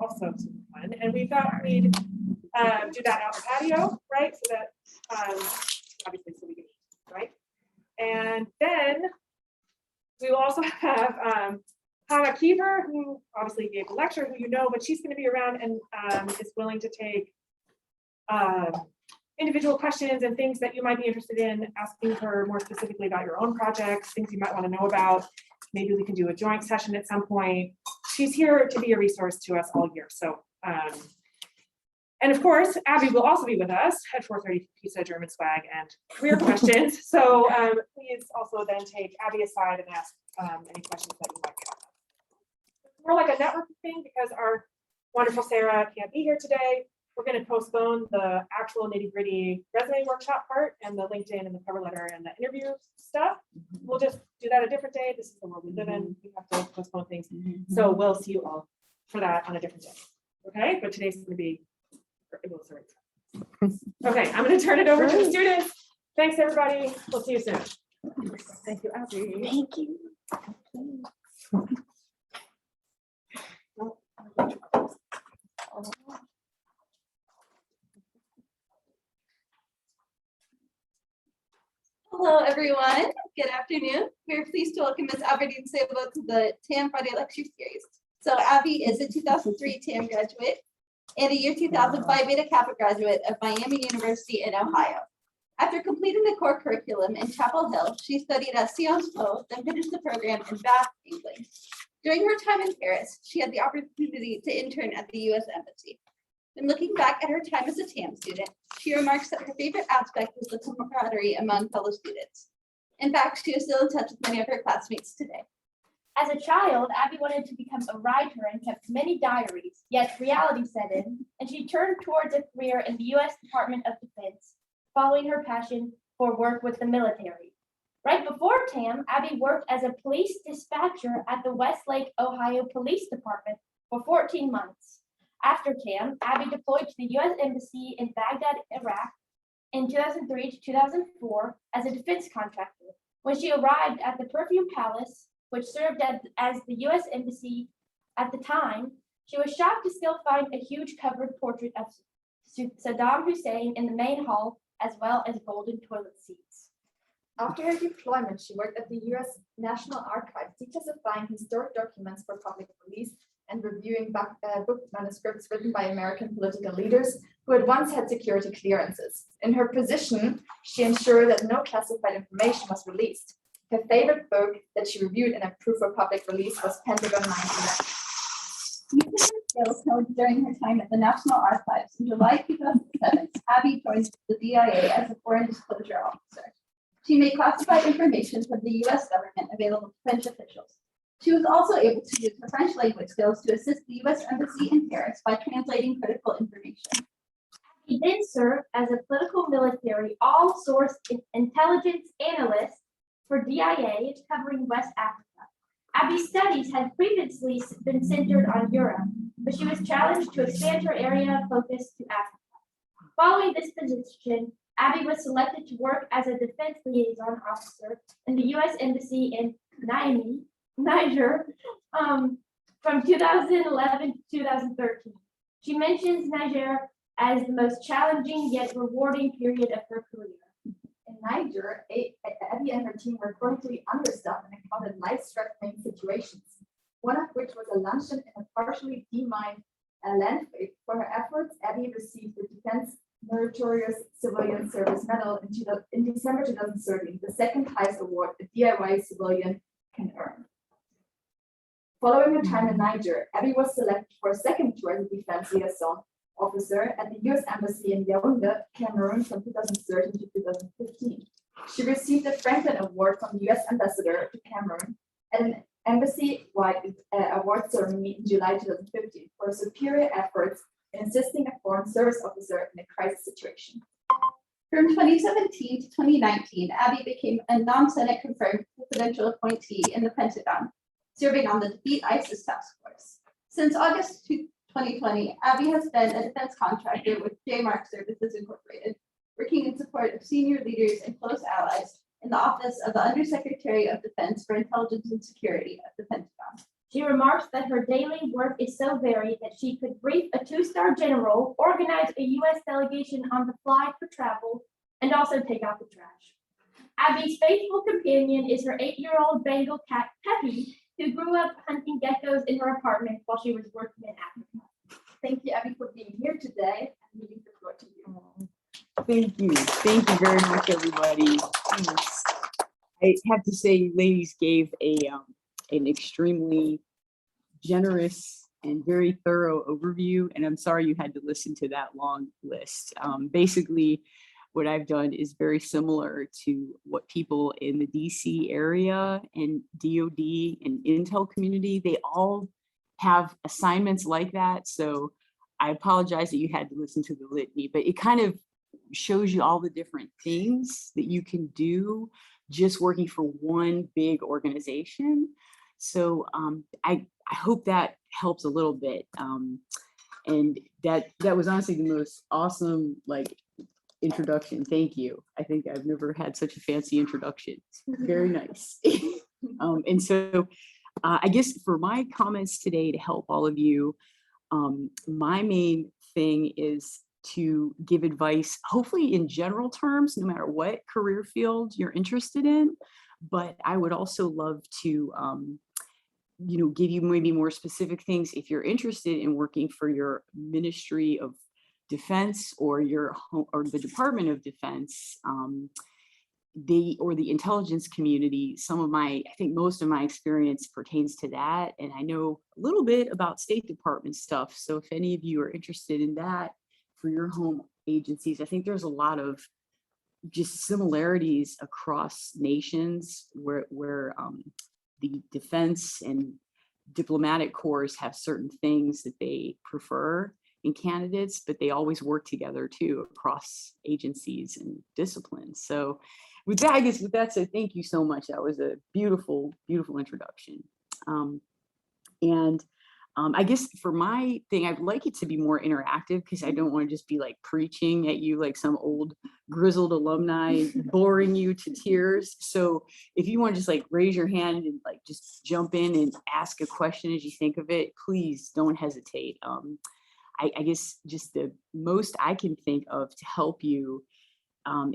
also super fun. And we thought we'd do that out in the patio, right? So that obviously so we can eat, right? And then we will also have Hannah Keever, who obviously gave a lecture, who you know, but she's going to be around and is willing to take individual questions and things that you might be interested in, asking her more specifically about your own projects, things you might want to know about. Maybe we can do a joint session at some point. She's here to be a resource to us all year. So, and of course, Abby will also be with us at 4:30 pizza, German swag, and career questions. So please also then take Abby aside and ask any questions that you might have. It's more like a networking thing because our wonderful Sarah can't be here today. We're going to postpone the actual nitty-gritty resume workshop part and the LinkedIn and the cover letter and the interview stuff. We'll just do that a different day. This is the world we live in. We have to postpone things. So we'll see you all for that on a different day. Okay, but today's going to be, okay, I'm going to turn it over to the students. Thanks, everybody. We'll see you soon. Thank you, Abby. Thank you. Hello, everyone. Good afternoon. We're pleased to welcome Ms. Aberdeen Sabo to the TAM Friday Lecture Series. So Abby is a 2003 TAM graduate and a year 2005 Beta Kappa graduate of Miami University in Ohio. After completing the core curriculum in Chapel Hill, she studied at Sciences Po, then finished the program in Bath, England. During her time in Paris, she had the opportunity to intern at the U.S. Embassy. When looking back at her time as a TAM student, she remarks that her favorite aspect was the camaraderie among fellow students. In fact, she is still in touch with many of her classmates today. As a child, Abby wanted to become a writer and kept many diaries, yet reality set in, and she turned towards a career in the U.S. Department of Defense, following her passion for work with the military. Right before TAM, Abby worked as a police dispatcher at the Westlake, Ohio Police Department for 14 months. After TAM, Abby deployed to the U.S. Embassy in Baghdad, Iraq in 2003 to 2004 as a defense contractor. When she arrived at the Perfume Palace, which served as the U.S. Embassy at the time, she was shocked to still find a huge covered portrait of Saddam Hussein in the main hall, as well as golden toilet seats. After her deployment, she worked at the U.S. National Archives, declassifying historic documents for public release and reviewing book manuscripts written by American political leaders who had once had security clearances. In her position, she ensured that no classified information was released. Her favorite book that she reviewed and approved for public release was Pentagon 9/11. Using her skills honed during her time at the National Archives, in July 2007, Abby joined the DIA as a foreign disclosure officer. She made classified information from the U.S. government available to French officials. She was also able to use her French language skills to assist the U.S. Embassy in Paris by translating critical information. He then served as a political military all-source intelligence analyst for DIA covering West Africa. Abby's studies had previously been centered on Europe, but she was challenged to expand her area of focus to Africa. Following this position, Abby was selected to work as a Defense Liaison Officer in the U.S. Embassy in Niamey, Niger, from 2011 to 2013. She mentions Niger as the most challenging yet rewarding period of her career. In Niger, Abby and her team were chronically understaffed and encountered life-threatening situations, one of which was a luncheon in a partially demined landfill. For her efforts, Abby received the Defense Meritorious Civilian Service Medal in December 2013, the second highest award a DIY civilian can earn. Following her time in Niger, Abby was selected for a second tour as a Defense Liaison Officer at the U.S. Embassy in Yaounde, Cameroon from 2013 to 2015. She received the Franklin Award from the U.S. Ambassador to Cameroon at an embassy-wide award ceremony in July 2015 for her superior efforts in assisting a foreign service officer in a crisis situation. From 2017 to 2019, Abby became a non-Senate confirmed presidential appointee in the Pentagon, serving on the Defeat ISIS Task Force. Since August 2020, Abby has been a defense contractor with J-Mark Services Incorporated, working in support of senior leaders and close allies in the Office of the Undersecretary of Defense for Intelligence and Security at the Pentagon. She remarks that her daily work is so varied that she could brief a 2-star general, organize a U.S. delegation on the fly for travel, and also take out the trash. Abby's faithful companion is her 8-year-old Bengal cat, Peppy, who grew up hunting geckos in her apartment while she was working in Africa. Thank you, Abby, for being here today and leaving the floor to you. Thank you. Thank you very much, everybody. Thanks. I have to say, you ladies gave an extremely generous and very thorough overview, and I'm sorry you had to listen to that long list. Basically, what I've done is very similar to what people in the DC area and DoD and Intel community, they all have assignments like that. So I apologize that you had to listen to the litany, but it kind of shows you all the different things that you can do just working for one big organization. So I hope that helps a little bit. And that was honestly the most awesome introduction. Thank you. I think I've never had such a fancy introduction. Very nice. And so I guess for my comments today to help all of you, my main thing is to give advice, hopefully in general terms, no matter what career field you're interested in. But I would also love to, give you maybe more specific things if you're interested in working for your Ministry of Defense or or the Department of Defense, or the intelligence community. I think most of my experience pertains to that. And I know a little bit about State Department stuff. So if any of you are interested in that for your home agencies, I think there's a lot of just similarities across nations where the defense and diplomatic corps have certain things that they prefer in candidates, but they always work together too across agencies and disciplines. So with that, I guess with that said, thank you so much. That was a beautiful, beautiful introduction. I guess for my thing, I'd like it to be more interactive because I don't want to just be preaching at you like some old grizzled alumni, boring you to tears. So if you want to just raise your hand and just jump in and ask a question as you think of it, please don't hesitate. I guess just the most I can think of to help you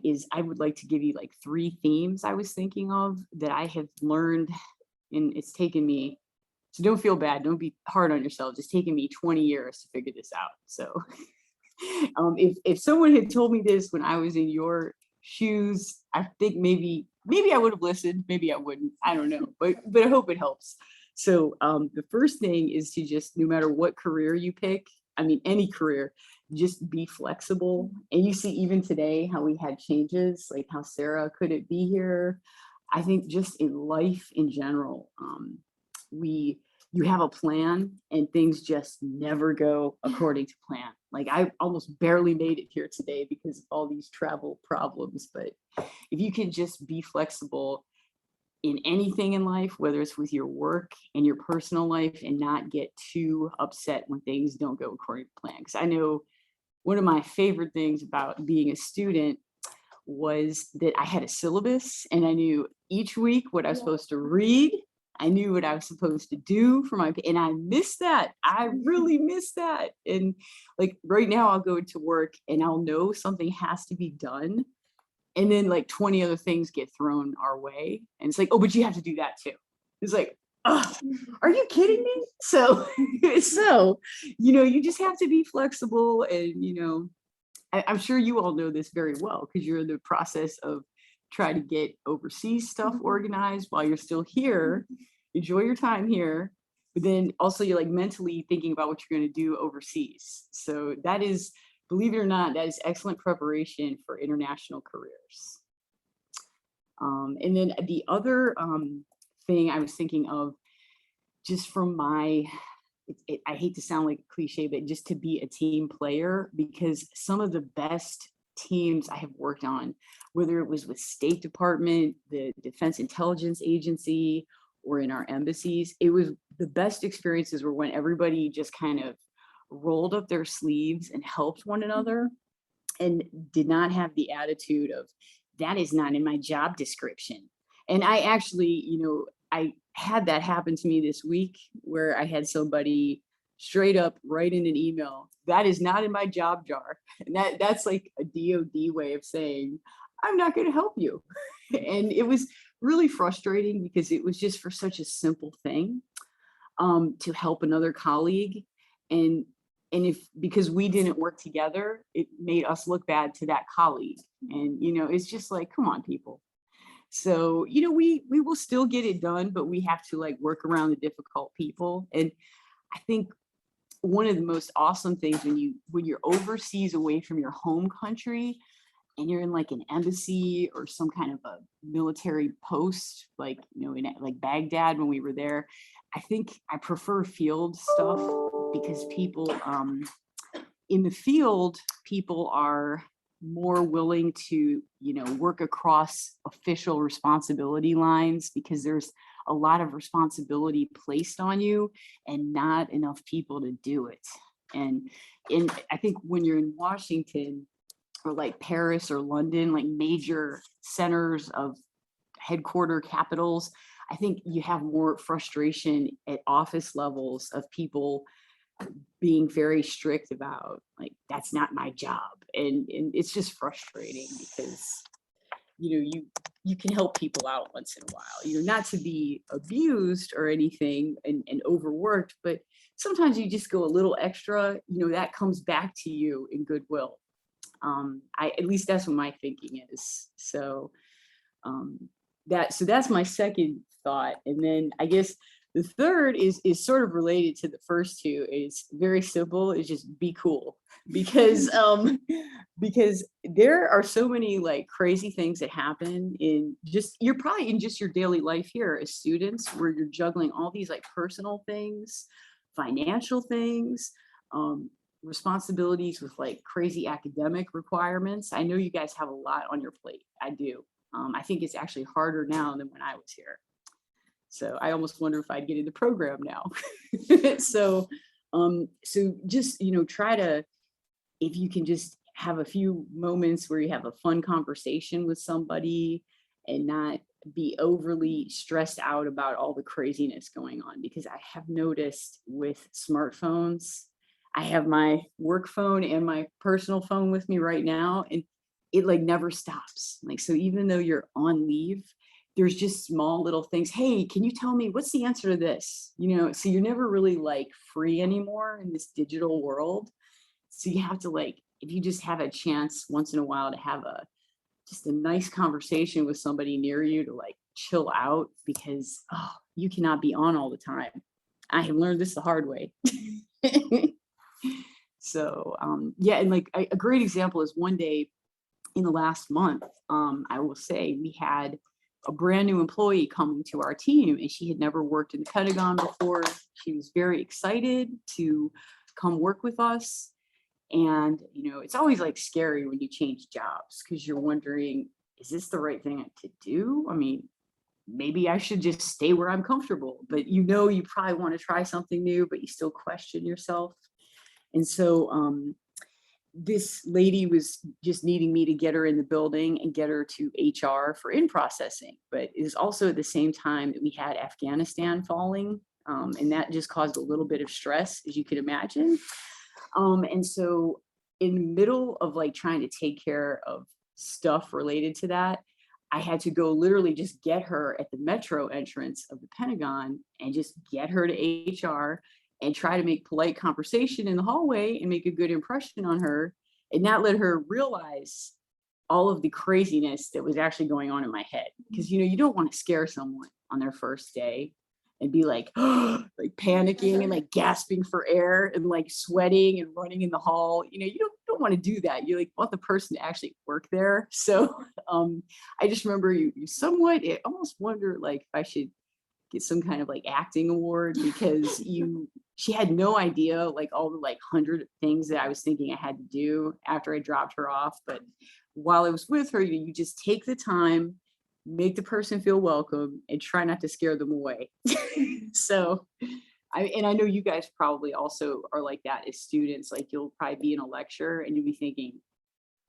is I would like to give you 3 themes I was thinking of that I have learned, and it's taken me, so don't feel bad, don't be hard on yourself, it's taken me 20 years to figure this out. So if someone had told me this when I was in your shoes, I think maybe I would have listened, maybe I wouldn't, I don't know, but I hope it helps. So the first thing is to just, no matter what career you pick, I mean, any career, just be flexible. And you see even today how we had changes, like how Sarah couldn't be here. I think just in life in general, you have a plan and things just never go according to plan. I almost barely made it here today because of all these travel problems. But if you can just be flexible in anything in life, whether it's with your work and your personal life, and not get too upset when things don't go according to plan. Because I know one of my favorite things about being a student was that I had a syllabus and I knew each week what I was supposed to read. I knew what I was supposed to do for and I missed that. I really missed that. And right now I'll go into work and I'll know something has to be done. And then 20 other things get thrown our way. And it's oh, but you have to do that too. It's are you kidding me? So you just have to be flexible. And, I'm sure you all know this very well because you're in the process of trying to get overseas stuff organized while you're still here. Enjoy your time here. But then also you're mentally thinking about what you're going to do overseas. So that is, believe it or not, that is excellent preparation for international careers. And then the other thing I was thinking of, just from I hate to sound like a cliche, but just to be a team player, because some of the best teams I have worked on, whether it was with State Department, the Defense Intelligence Agency, or in our embassies, it was the best experiences were when everybody just kind of rolled up their sleeves and helped one another and did not have the attitude of, that is not in my job description. And I actually, I had that happen to me this week where I had somebody straight up write in an email, that is not in my job jar. And that's like a DOD way of saying, I'm not going to help you. And it was really frustrating because it was just for such a simple thing, to help another colleague. And because we didn't work together, it made us look bad to that colleague. And, it's just like, come on, people. So, we will still get it done, but we have to like work around the difficult people. And I think one of the most awesome things when you're overseas away from your home country and you're in like an embassy or some kind of a military post, like, in like Baghdad when we were there, I think I prefer field stuff because people in the field, people are more willing to, work across official responsibility lines because there's a lot of responsibility placed on you and not enough people to do it. And I think when you're in Washington or like Paris or London, like major centers of headquarter capitals, I think you have more frustration at office levels of people being very strict about like, that's not my job. And it's just frustrating because, you can help people out once in a while, not to be abused or anything and overworked, but sometimes you just go a little extra, that comes back to you in goodwill. At least that's what my thinking is. So that's my second thought. And then I guess the third is sort of related to the first two. It's very simple. It's just be cool because there are so many like crazy things that happen you're probably in just your daily life here as students where you're juggling all these like personal things, financial things, responsibilities with like crazy academic requirements. I know you guys have a lot on your plate. I do. I think it's actually harder now than when I was here. So I almost wonder if I'd get in the program now. So just, try to, if you can just have a few moments where you have a fun conversation with somebody and not be overly stressed out about all the craziness going on. Because I have noticed with smartphones, I have my work phone and my personal phone with me right now, and it like never stops. Like, so even though you're on leave, there's just small little things. Hey, can you tell me what's the answer to this? So you're never really like free anymore in this digital world. So you have to like, if you just have a chance once in a while to have just a nice conversation with somebody near you to like chill out, because you cannot be on all the time. I have learned this the hard way. So yeah, and like a great example is one day in the last month, I will say we had a brand new employee coming to our team, and she had never worked in the Pentagon before. She was very excited to come work with us. And, it's always like scary when you change jobs because you're wondering, is this the right thing to do? I mean, maybe I should just stay where I'm comfortable, but you probably want to try something new, but you still question yourself. And so this lady was just needing me to get her in the building and get her to HR for in-processing, but it was also at the same time that we had Afghanistan falling, and that just caused a little bit of stress, as you can imagine. And so in the middle of like trying to take care of stuff related to that, I had to go literally just get her at the metro entrance of the Pentagon and just get her to HR and try to make polite conversation in the hallway and make a good impression on her and not let her realize all of the craziness that was actually going on in my head. Because, you don't want to scare someone on their first day and be like, like panicking and like gasping for air and like sweating and running in the hall. You don't want to do that. You like want the person to actually work there. So I just remember you somewhat, I almost wonder like if I should get some kind of like acting award, because she had no idea like all the like 100 things that I was thinking I had to do after I dropped her off. But while I was with her, you just take the time, make the person feel welcome, and try not to scare them away. So I know you guys probably also are like that as students. Like you'll probably be in a lecture and you'll be thinking,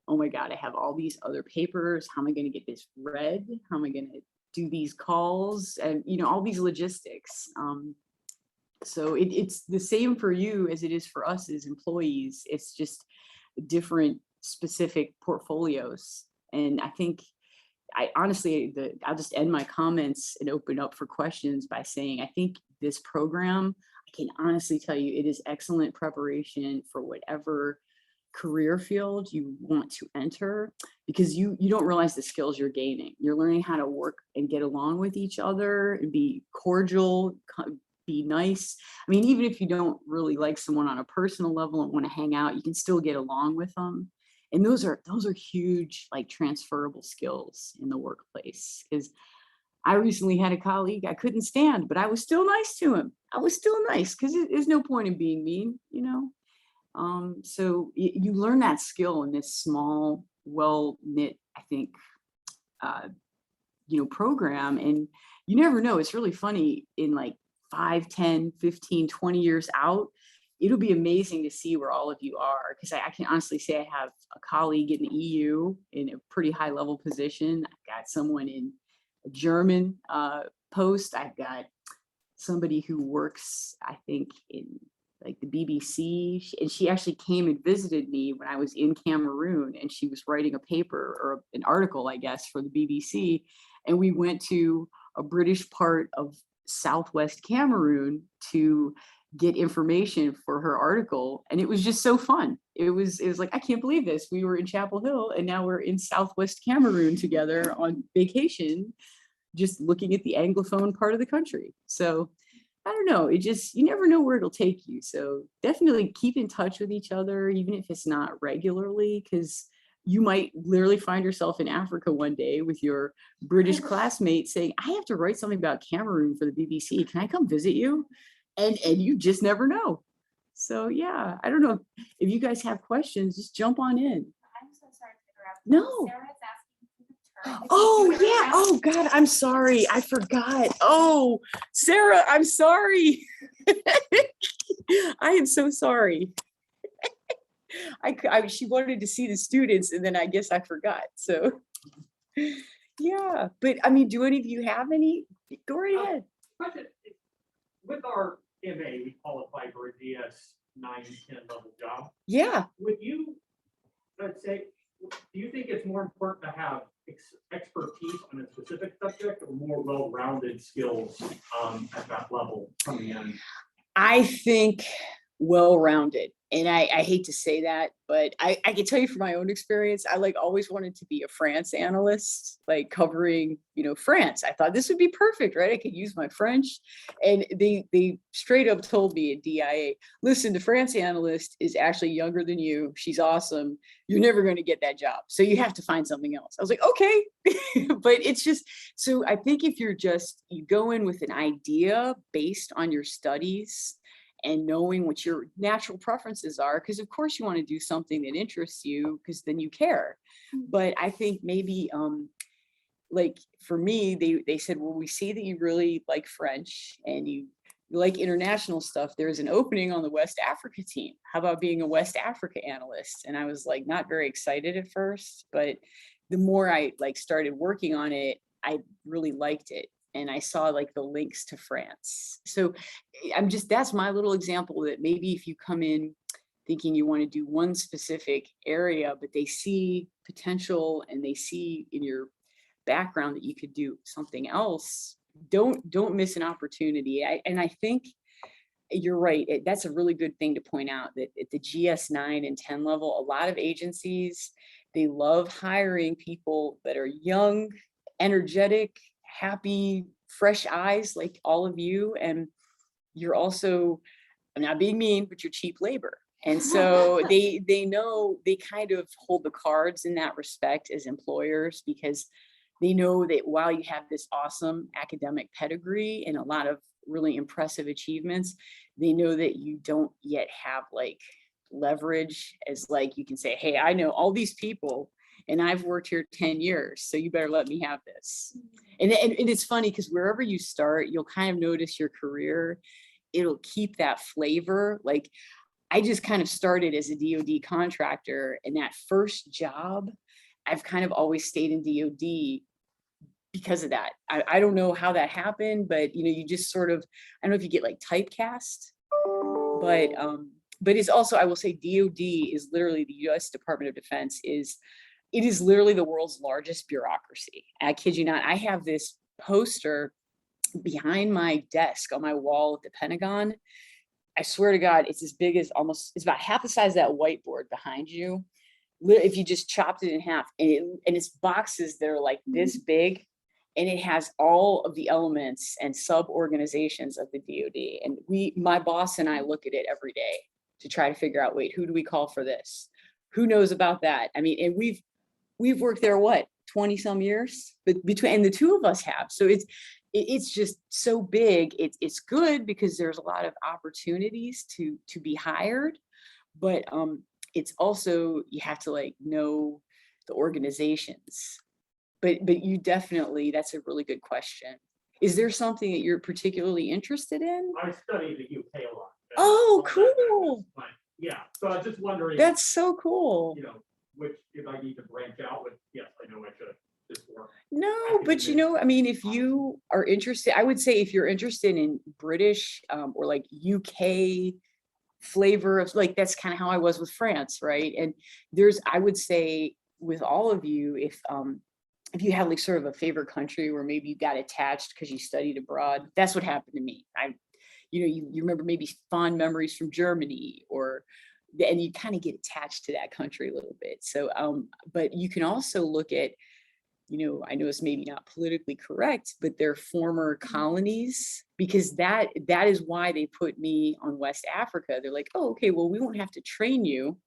oh my God, I have all these other papers. How am I going to get this read? How am I going to do these calls and, all these logistics. So it's the same for you as it is for us as employees. It's just different specific portfolios. And I think I'll just end my comments and open up for questions by saying, I think this program, I can honestly tell you, it is excellent preparation for whatever career field you want to enter, because you don't realize the skills you're gaining. You're learning how to work and get along with each other and be cordial, be nice. I mean, even if you don't really like someone on a personal level and want to hang out, you can still get along with them. And those are huge, like, transferable skills in the workplace. Because I recently had a colleague I couldn't stand, but I was still nice to him. I was still nice because there's no point in being mean, So you learn that skill in this small, well-knit, I think, program. And you never know. It's really funny, in like 5, 10, 15, 20 years out, it'll be amazing to see where all of you are. Because I can honestly say I have a colleague in the EU in a pretty high level position. I've got someone in a German post. I've got somebody who works, I think, in like the BBC. And she actually came and visited me when I was in Cameroon, and she was writing a paper or an article, I guess, for the BBC. And we went to a British part of Southwest Cameroon to get information for her article. And it was just so fun. It was like, I can't believe this. We were in Chapel Hill and now we're in Southwest Cameroon together on vacation, just looking at the Anglophone part of the country. So I don't know, you never know where it'll take you. So definitely keep in touch with each other, even if it's not regularly, because you might literally find yourself in Africa one day with your British classmate saying, I have to write something about Cameroon for the BBC. Can I come visit you? And you just never know. So yeah, I don't know if you guys have questions, just jump on in. I'm so sorry to interrupt. No. Sarah's asking. Oh yeah. Oh God, I'm sorry. I forgot. Oh, Sarah, I'm sorry. I am so sorry. She wanted to see the students, and then I guess I forgot. So yeah, but I mean, do any of you have any? Go right ahead. Question, with our MA, we qualify for a DS 9, 10 level job. Yeah. Would you, let's say, do you think it's more important to have expertise on a specific subject or more well-rounded skills at that level coming in? I think well-rounded. And I hate to say that, but I can tell you from my own experience, I always wanted to be a France analyst, covering, France. I thought this would be perfect, right? I could use my French. And they straight up told me at DIA, listen, the France analyst is actually younger than you. She's awesome. You're never going to get that job. So you have to find something else. I was like, okay. But it's just, so I think if you go in with an idea based on your studies, and knowing what your natural preferences are, because of course you want to do something that interests you, because then you care. But I think maybe for me, they said, well, we see that you really like French and you like international stuff. There's an opening on the West Africa team. How about being a West Africa analyst? And I was not very excited at first, but the more I started working on it, I really liked it. And I saw the links to France. So that's my little example, that maybe if you come in thinking you want to do one specific area, but they see potential and they see in your background that you could do something else, don't miss an opportunity. And I think you're right. That's a really good thing to point out, that at the GS 9 and 10 level, a lot of agencies, they love hiring people that are young, energetic, happy, fresh eyes like all of you. And you're also, I'm not being mean, but you're cheap labor. And so they know, they kind of hold the cards in that respect as employers, because they know that while you have this awesome academic pedigree and a lot of really impressive achievements, they know that you don't yet have leverage as you can say, hey, I know all these people and I've worked here 10 years, so you better let me have this. And it's funny, because wherever you start, you'll kind of notice your career, it'll keep that flavor. I just kind of started as a DoD contractor, and that first job, I've kind of always stayed in DoD because of that. I don't know how that happened, but you just sort of, I don't know if you get like typecast, but it's also, I will say DOD is literally the US Department of Defense it is literally the world's largest bureaucracy. I kid you not. I have this poster behind my desk on my wall at the Pentagon. I swear to God, it's as big as it's about half the size of that whiteboard behind you. If you just chopped it in half, and it's boxes that are like this big, and it has all of the elements and sub-organizations of the DoD. And my boss and I look at it every day to try to figure out, wait, who do we call for this? Who knows about that? I mean, and we've worked there, 20 some years, but between the two of us have. So it's just so big. It's good because there's a lot of opportunities to be hired, but it's also, you have to like know the organizations. But you definitely, that's a really good question. Is there something that you're particularly interested in? I study the UK a lot. Oh, cool. Yeah, so I was just wondering. That's so cool. Which, if I need to branch out with, yes, I know I should just work. No, but I mean, if you are interested, I would say if you're interested in British or like UK flavor of, like, that's kind of how I was with France, right? And I would say with all of you, if you have like sort of a favorite country where maybe you got attached because you studied abroad, that's what happened to me. You remember maybe fond memories from Germany, and you kind of get attached to that country a little bit. So, but you can also look at, I know it's maybe not politically correct, but their former colonies, because that is why they put me on West Africa. They're like, oh, okay, well, we won't have to train you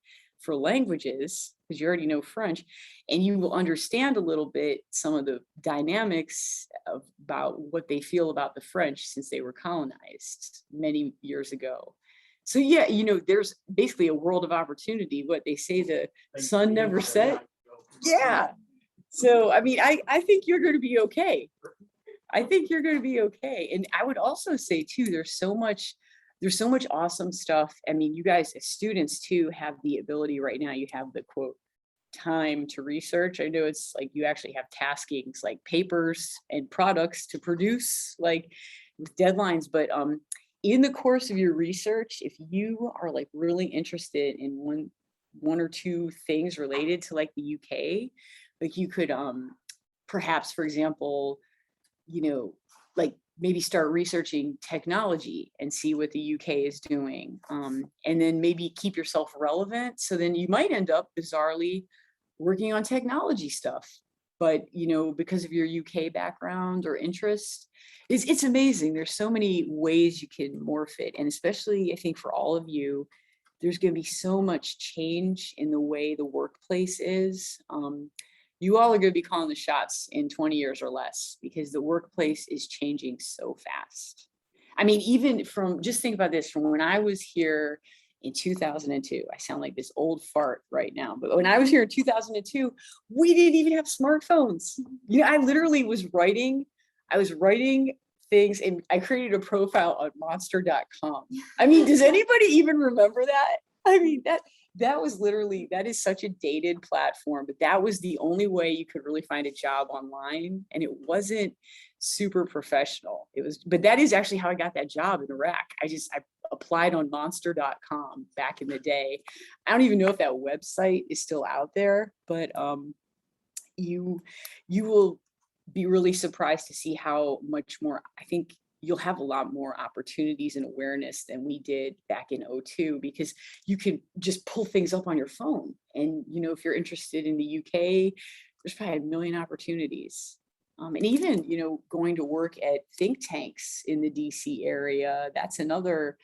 for languages because you already know French, and you will understand a little bit some of the dynamics about what they feel about the French since they were colonized many years ago. So yeah, there's basically a world of opportunity. What they say, the sun never set. Yeah. So, I mean, I think you're going to be okay. I think you're going to be okay. And I would also say too, there's so much awesome stuff. I mean, you guys as students too have the ability right now, you have the quote time to research. I know it's like you actually have taskings like papers and products to produce, like with deadlines, but in the course of your research, if you are like really interested in one or two things related to like the UK, like you could perhaps, for example, like maybe start researching technology and see what the UK is doing, and then maybe keep yourself relevant. So then you might end up bizarrely working on technology stuff, but because of your UK background or interest, it's amazing. There's so many ways you can morph it, and especially I think for all of you, there's going to be so much change in the way the workplace is. You all are going to be calling the shots in 20 years or less because the workplace is changing so fast. I mean, even just think about this, from when I was here in 2002, I sound like this old fart right now, but when I was here in 2002, we didn't even have smartphones. I literally was writing things, and I created a profile on monster.com. I mean, does anybody even remember that? I mean, that was literally, that is such a dated platform, but that was the only way you could really find a job online. And it wasn't super professional. But that is actually how I got that job in Iraq. I applied on monster.com back in the day. I don't even know if that website is still out there, but you will be really surprised to see how much more, I think you'll have a lot more opportunities and awareness than we did back in 2002, because you can just pull things up on your phone. And, if you're interested in the UK, there's probably a million opportunities. And even, going to work at think tanks in the DC area, that's another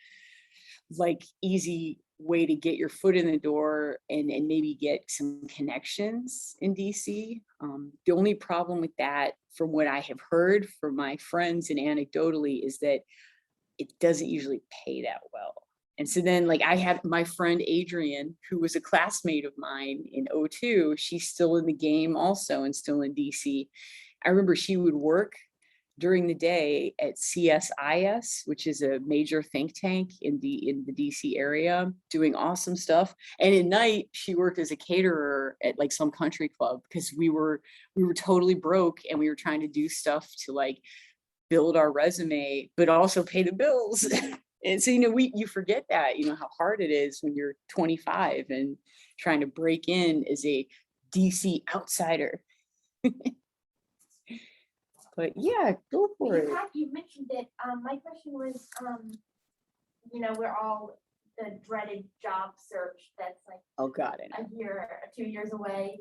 like easy way to get your foot in the door and maybe get some connections in DC. The only problem with that, from what I have heard from my friends and anecdotally, is that it doesn't usually pay that well. And so then, like, I had my friend Adrienne, who was a classmate of mine in 2002, she's still in the game also and still in DC. I remember she would work during the day at CSIS, which is a major think tank in the DC area, doing awesome stuff. And at night, she worked as a caterer at like some country club because we were totally broke and we were trying to do stuff to like build our resume, but also pay the bills. And so, you forget that, how hard it is when you're 25 and trying to break in as a DC outsider. But yeah, go for it. You mentioned it. My question was, we're all the dreaded job search that's like Oh God, I know. a year or 2 years away.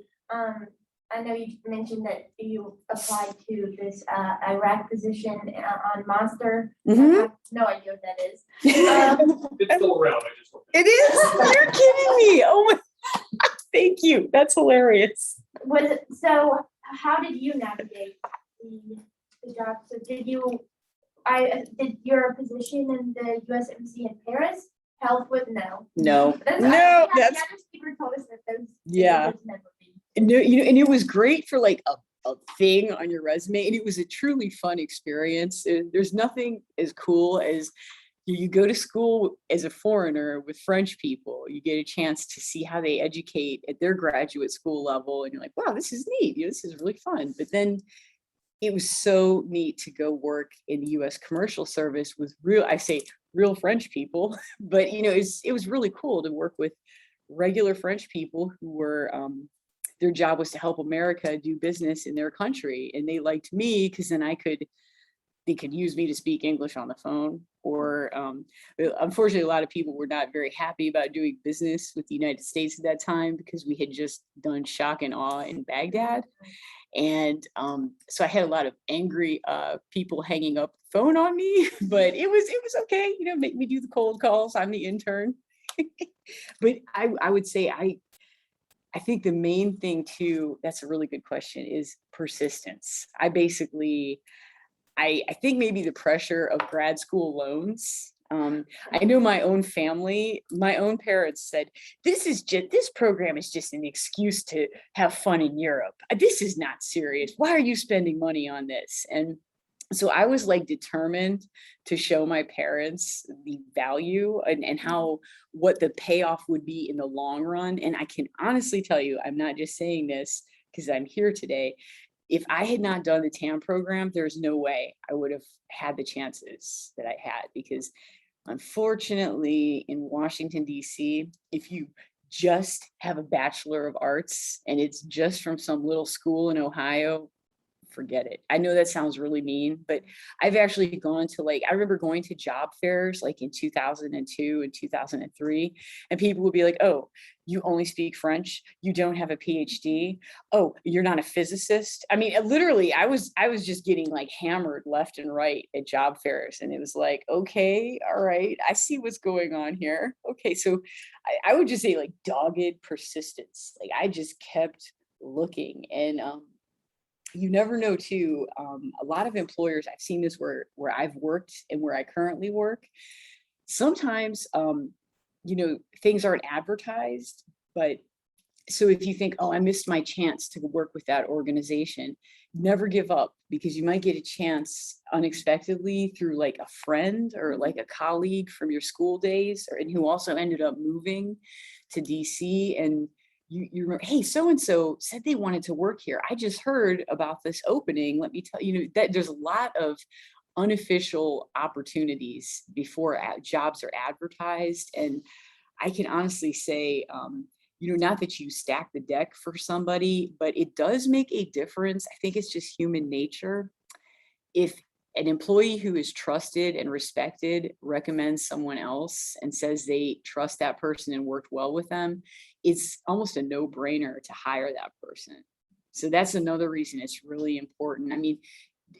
I know you mentioned that you applied to this Iraq position on Monster. Mhm. I have no idea what that is. It's still around, I just. It is. You're kidding me. Oh my. Thank you. That's hilarious. So how did you navigate the job? So did your position in the USMC in Paris help with no? No. That's No, the that's other speaker told us that those Yeah. positions never be. and and it was great for like a thing on your resume, and it was a truly fun experience. There's nothing as cool as you go to school as a foreigner with French people. You get a chance to see how they educate at their graduate school level, and you're like, wow, this is neat. This is really fun. But then it was so neat to go work in the U.S. commercial service with real French people, but it was really cool to work with regular French people who were their job was to help America do business in their country, and they liked me because then they could use me to speak English on the phone. Or unfortunately, a lot of people were not very happy about doing business with the United States at that time because we had just done shock and awe in Baghdad. And so I had a lot of angry people hanging up the phone on me, but it was okay, make me do the cold calls. I'm the intern. But I would say I think the main thing too, that's a really good question, is persistence. I think maybe the pressure of grad school loans. I know my own family, my own parents said, this program is just an excuse to have fun in Europe. This is not serious. Why are you spending money on this? And so I was like determined to show my parents the value and what the payoff would be in the long run. And I can honestly tell you, I'm not just saying this because I'm here today. If I had not done the TAM program, there's no way I would have had the chances that I had, because unfortunately in Washington, DC, if you just have a Bachelor of Arts and it's just from some little school in Ohio, forget it. I know that sounds really mean, but I've actually gone to I remember going to job fairs like in 2002 and 2003, and people would be like, oh, you only speak French, you don't have a PhD, oh, you're not a physicist. I mean, literally, I was just getting like hammered left and right at job fairs, and it was like, okay, all right, I see what's going on here. Okay, so I would just say like dogged persistence. Like I just kept looking, and you never know too. A lot of employers, I've seen this where I've worked and where I currently work. Sometimes, things aren't advertised, but so if you think, oh, I missed my chance to work with that organization, never give up, because you might get a chance unexpectedly through like a friend or like a colleague from your school days, and who also ended up moving to DC, and you remember, hey, so-and-so said they wanted to work here. I just heard about this opening. Let me tell you, that there's a lot of unofficial opportunities before jobs are advertised. And I can honestly say, not that you stack the deck for somebody, but it does make a difference. I think it's just human nature. If an employee who is trusted and respected recommends someone else and says they trust that person and worked well with them, it's almost a no-brainer to hire that person. So that's another reason it's really important. I mean,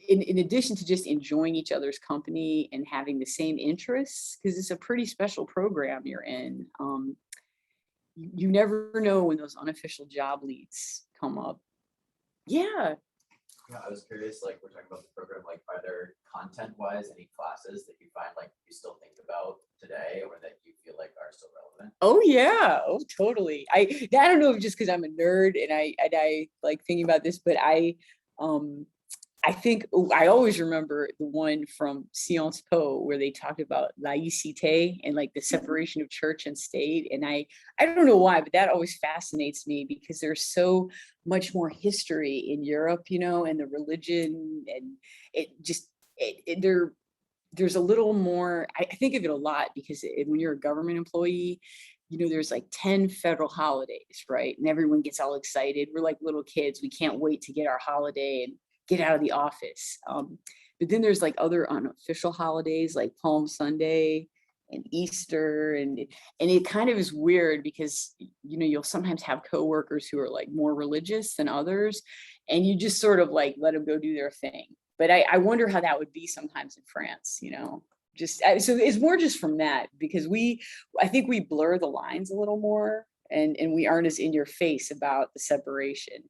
in addition to just enjoying each other's company and having the same interests, because it's a pretty special program you're in, you never know when those unofficial job leads come up. Yeah. Yeah, I was curious, like we're talking about the program, like are there content-wise any classes that you find like you still think about today or that you feel like are still relevant? Oh yeah, oh totally. I don't know if just because I'm a nerd and I like thinking about this, but I think I always remember the one from Sciences Po where they talked about laïcité and like the separation of church and state. And I don't know why, but that always fascinates me because there's so much more history in Europe, you know, and the religion, and it just there's a little more. I think of it a lot because when you're a government employee, you know, there's like 10 federal holidays, right? And everyone gets all excited. We're like little kids. We can't wait to get our holiday and get out of the office. But then there's like other unofficial holidays like Palm Sunday and Easter. And it kind of is weird because, you know, you'll sometimes have coworkers who are like more religious than others. And you just sort of like let them go do their thing. But I wonder how that would be sometimes in France, you know? So it's more just from that because I think we blur the lines a little more and we aren't as in your face about the separation.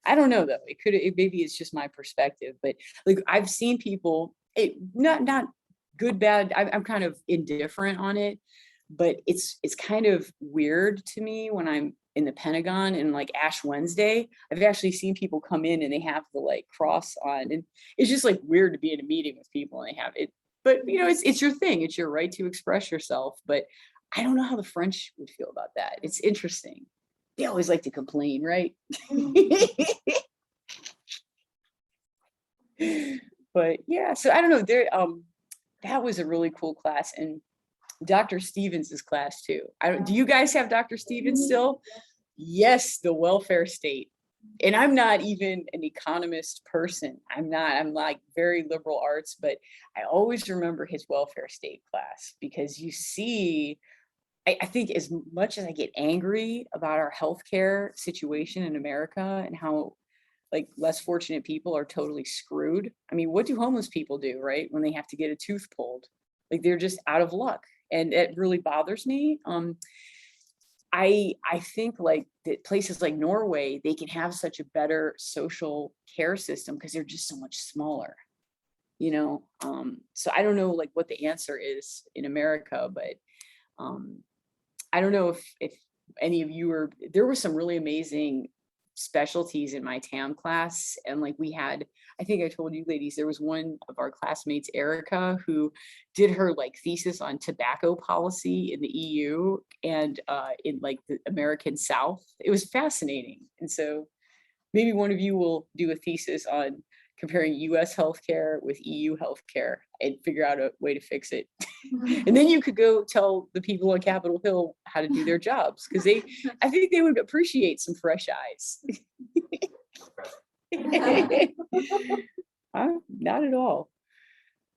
I don't know though, maybe it's just my perspective, but like I've seen people, not good, bad, I'm kind of indifferent on it, but it's kind of weird to me when I'm in the Pentagon and like Ash Wednesday, I've actually seen people come in and they have the like cross on, and it's just like weird to be in a meeting with people and they have it. But you know, it's your thing. It's your right to express yourself. But I don't know how the French would feel about that. It's interesting. They always like to complain, right? But yeah, so I don't know. That was a really cool class, and Dr. Stevens' class too. Do you guys have Dr. Stevens still? Yes, the welfare state. And I'm not even an economist person. I'm like very liberal arts, but I always remember his welfare state class because you see, I think as much as I get angry about our healthcare situation in America and how like less fortunate people are totally screwed. I mean, what do homeless people do, right? When they have to get a tooth pulled, like they're just out of luck. And it really bothers me. I think like that places like Norway, they can have such a better social care system because they're just so much smaller, you know? So I don't know like what the answer is in America, but I don't know if any of you there were some really amazing specialties in my TAM class. And like we had, I think I told you ladies, there was one of our classmates, Erica, who did her like thesis on tobacco policy in the EU and in like the American South. It was fascinating. And so maybe one of you will do a thesis on comparing US healthcare with EU healthcare and figure out a way to fix it. And then you could go tell the people on Capitol Hill how to do their jobs because I think they would appreciate some fresh eyes. Not at all.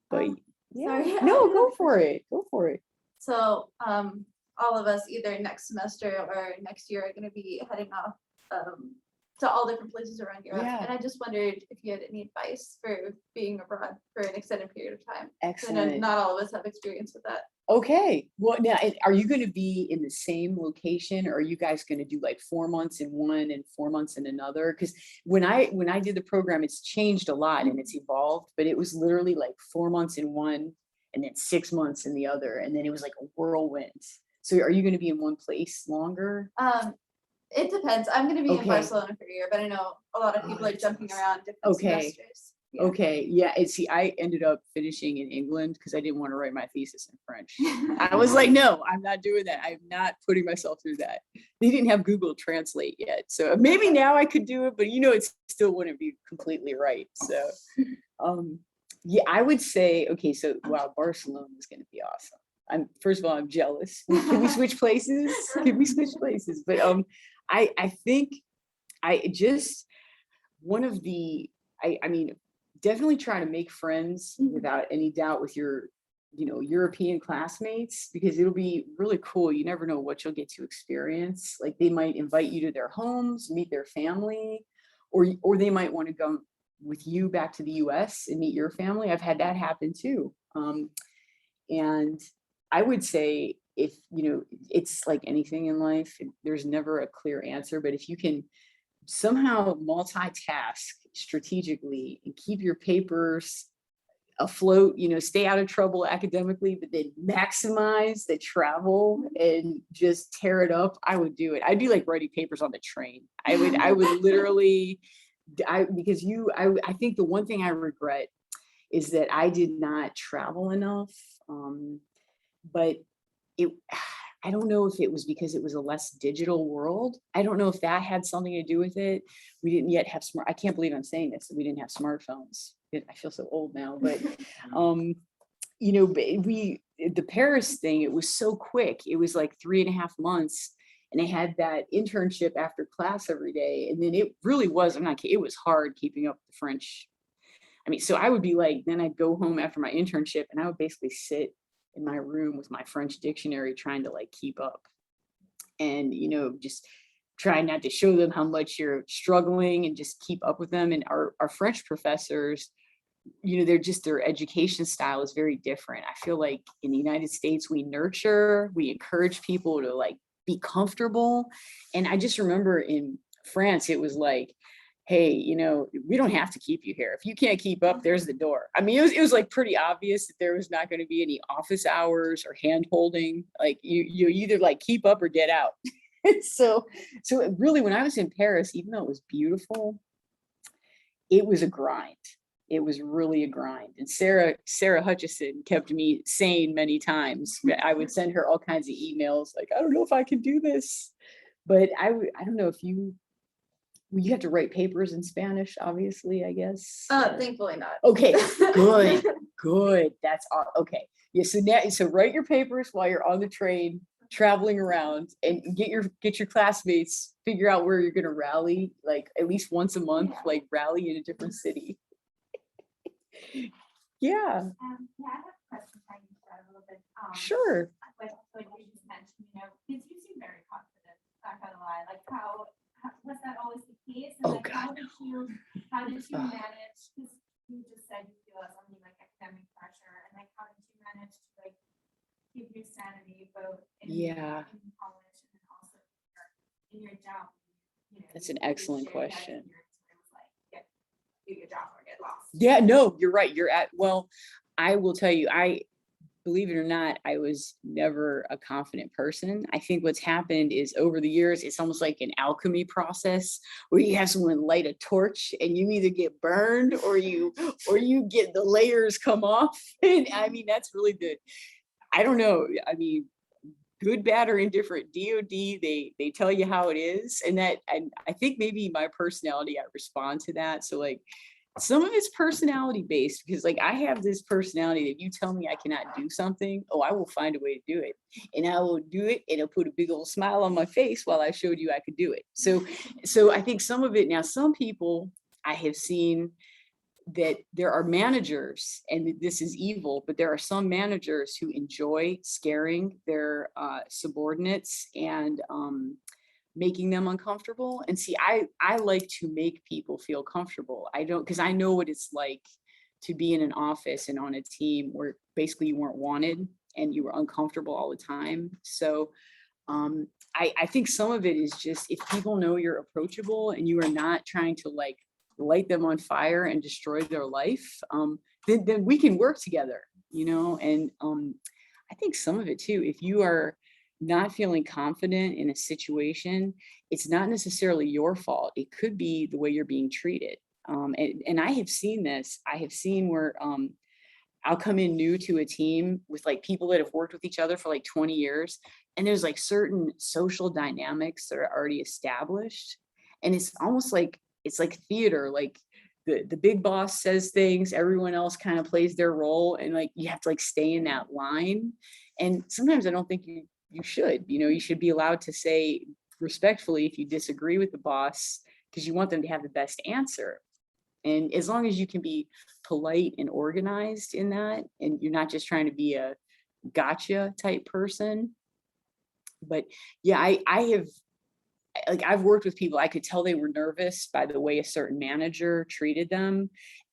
But yeah, sorry. no, go for it. Go for it. So all of us either next semester or next year are going to be heading off to all different places around Europe. Yeah. And I just wondered if you had any advice for being abroad for an extended period of time. I know Excellent. not all of us have experience with that. Okay. Well, now, are you going to be in the same location, or are you guys going to do like 4 months in one and 4 months in another? Because when I did the program, it's changed a lot and it's evolved, but it was literally like 4 months in one and then 6 months in the other. And then it was like a whirlwind. So are you going to be in one place longer? It depends. I'm going to be in Okay. Barcelona for a year, but I know a lot of people are jumping around different Okay. semesters. Yeah. Okay, yeah, and see, I ended up finishing in England because I didn't want to write my thesis in French. I was like, no, I'm not doing that. I'm not putting myself through that. They didn't have Google Translate yet. So maybe now I could do it, but you know, it still wouldn't be completely right. So yeah, I would say, okay, so wow, Barcelona is going to be awesome. First of all, I'm jealous. Can we switch places? Can we switch places? But I think one of the, I mean, definitely try to make friends without any doubt with your, you know, European classmates, because it'll be really cool. You never know what you'll get to experience. Like they might invite you to their homes, meet their family, or they might want to go with you back to the US and meet your family. I've had that happen too. And I would say if, you know, it's like anything in life, there's never a clear answer, but if you can somehow multitask strategically and keep your papers afloat, you know, stay out of trouble academically, but then maximize the travel and just tear it up, I would do it. I'd be like writing papers on the train. I would literally I think the one thing I regret is that I did not travel enough. But it, I don't know if it was because it was a less digital world. I don't know if that had something to do with it. We didn't yet have I can't believe I'm saying this, we didn't have smartphones. I feel so old now, but you know, the Paris thing, it was so quick. It was like 3.5 months. And I had that internship after class every day. And then it really was, I'm not kidding, it was hard keeping up the French. I mean, so I would be like, then I'd go home after my internship and I would basically sit in my room with my French dictionary trying to like keep up. And, you know, just try not to show them how much you're struggling and just keep up with them. And our French professors, you know, their education style is very different. I feel like in the United States, we encourage people to like be comfortable. And I just remember in France, it was like, hey, you know, we don't have to keep you here. If you can't keep up, there's the door. I mean, it was like pretty obvious that there was not going to be any office hours or hand holding. Like you either like keep up or get out. So really, when I was in Paris, even though it was beautiful, it was a grind. It was really a grind. And Sarah Hutchison kept me sane many times. I would send her all kinds of emails like, I don't know if I can do this. But I don't know if you have to write papers in Spanish, obviously, I guess. Thankfully not. Okay, good. That's all. Okay. Yeah, so write your papers while you're on the train, traveling around, and get your classmates, figure out where you're gonna rally, like at least once a month, like rally in a different city. Yeah. Yeah, I have a question for you a little bit. Sure. Like you just mentioned, you know, because you seem very confident, not gonna lie. Like how was that always the case? And Oh, like how did you manage, because you just said you feel something like academic pressure, and like how did you manage to like keep your sanity both in college and then also in your job? You know, That's an excellent question. Do your job or get lost. Yeah, no, you're right. Well, I will tell you, believe it or not, I was never a confident person. I think what's happened is over the years, it's almost like an alchemy process where you have someone light a torch and you either get burned or you get the layers come off. And I mean, that's really I don't know. I mean, good, bad, or indifferent, DOD, they tell you how it is. And I think maybe my personality, I respond to that. So like some of it's personality based, because like I have this personality that you tell me I cannot do something, I will find a way to do it. And I will do it and it'll put a big old smile on my face while I showed you I could do it. So I think some of it, now some people I have seen that there are managers, and this is evil, but there are some managers who enjoy scaring their subordinates and making them uncomfortable. And see, I like to make people feel comfortable. I don't, because I know what it's like to be in an office and on a team where basically you weren't wanted and you were uncomfortable all the time. So I think some of it is just if people know you're approachable and you are not trying to like light them on fire and destroy their life, then we can work together, you know. And I think some of it too, if you are not feeling confident in a situation, it's not necessarily your fault. It could be the way you're being treated. And I have seen this. I have seen where I'll come in new to a team with like people that have worked with each other for like 20 years. And there's like certain social dynamics that are already established. And it's almost like, it's like theater, like the big boss says things, everyone else kind of plays their role, and like you have to like stay in that line. And sometimes I don't think you should, you know, you should be allowed to say respectfully if you disagree with the boss, because you want them to have the best answer. And as long as you can be polite and organized in that, and you're not just trying to be a gotcha type person. But yeah, I've worked with people, I could tell they were nervous by the way a certain manager treated them.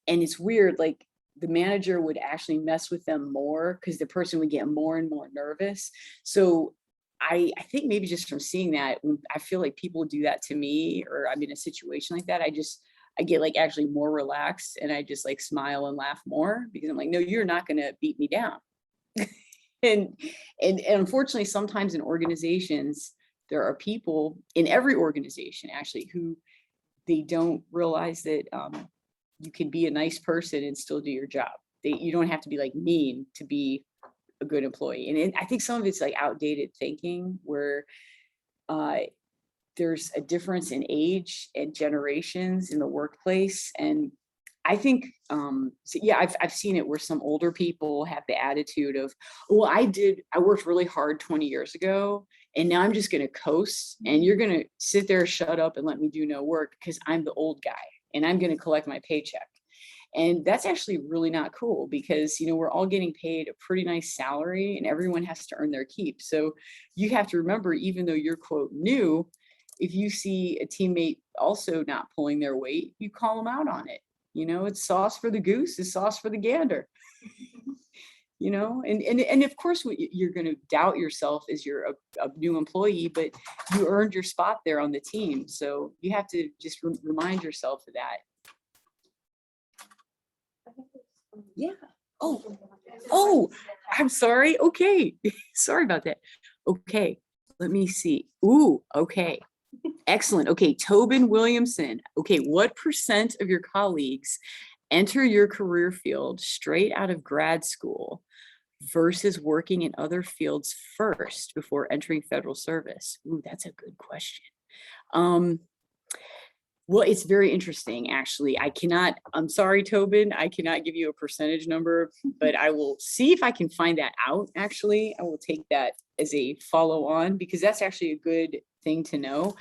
And it's weird, like the manager would actually mess with them more because the person would get more and more nervous. So I think maybe just from seeing that, I feel like people do that to me, or I'm in a situation like that, I get like actually more relaxed and I just like smile and laugh more, because I'm like, no, you're not going to beat me down. and unfortunately, sometimes in organizations, there are people in every organization actually who they don't realize that you can be a nice person and still do your job. You don't have to be like mean to be a good employee. And I think some of it's like outdated thinking where there's a difference in age and generations in the workplace. And I think, so yeah, I've seen it where some older people have the attitude of, well, I worked really hard 20 years ago, and now I'm just going to coast, and you're going to sit there, shut up, and let me do no work because I'm the old guy and I'm going to collect my paycheck. And that's actually really not cool because, you know, we're all getting paid a pretty nice salary and everyone has to earn their keep. So you have to remember, even though you're quote new, if you see a teammate also not pulling their weight, you call them out on it. You know, it's sauce for the goose is sauce for the gander. You know, and of course you're going to doubt yourself as you're a new employee, but you earned your spot there on the team. So you have to just remind yourself of that. Yeah. Oh, I'm sorry. Okay. Sorry about that. Okay. Let me see. Ooh, okay. Excellent. Okay. Tobin Williamson. Okay. What % of your colleagues enter your career field straight out of grad school versus working in other fields first before entering federal service? Ooh, that's a good question. Well, it's very interesting, actually. I'm sorry, Tobin, I cannot give you a percentage number, but I will see if I can find that out, actually. I will take that as a follow on because that's actually a good thing to know.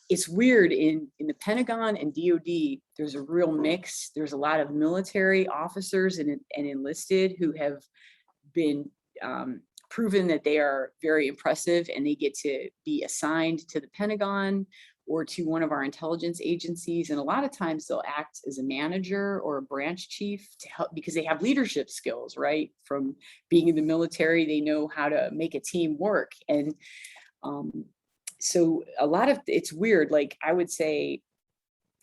It's weird in the Pentagon and DOD, there's a real mix. There's a lot of military officers and enlisted who have been proven that they are very impressive and they get to be assigned to the Pentagon or to one of our intelligence agencies. And a lot of times they'll act as a manager or a branch chief to help because they have leadership skills, right? From being in the military, they know how to make a team work. And so a lot of, it's weird. Like I would say,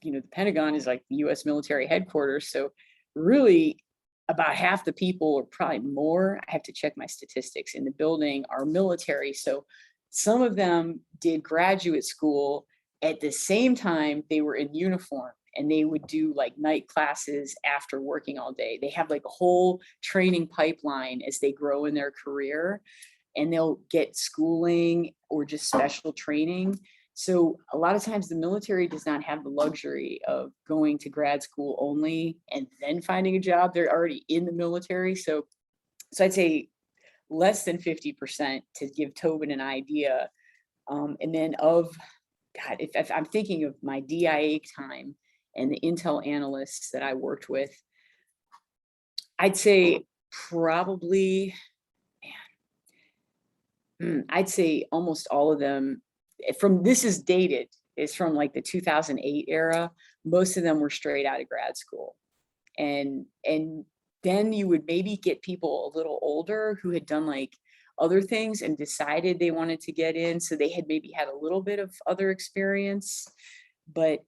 you know, the Pentagon is like the US military headquarters. So really about half the people, or probably more, I have to check my statistics, in the building are military. So some of them did graduate school at the same time they were in uniform, and they would do like night classes after working all day. They have like a whole training pipeline as they grow in their career, and they'll get schooling or just special training. So a lot of times the military does not have the luxury of going to grad school only and then finding a job. They're already in the military. So I'd say less than 50%, to give Tobin an idea. And then God, if I'm thinking of my DIA time and the Intel analysts that I worked with, I'd say probably, I'd say almost all of them this is dated, is from like the 2008 era. Most of them were straight out of grad school. And then you would maybe get people a little older who had done like other things and decided they wanted to get in. So they had maybe had a little bit of other experience, but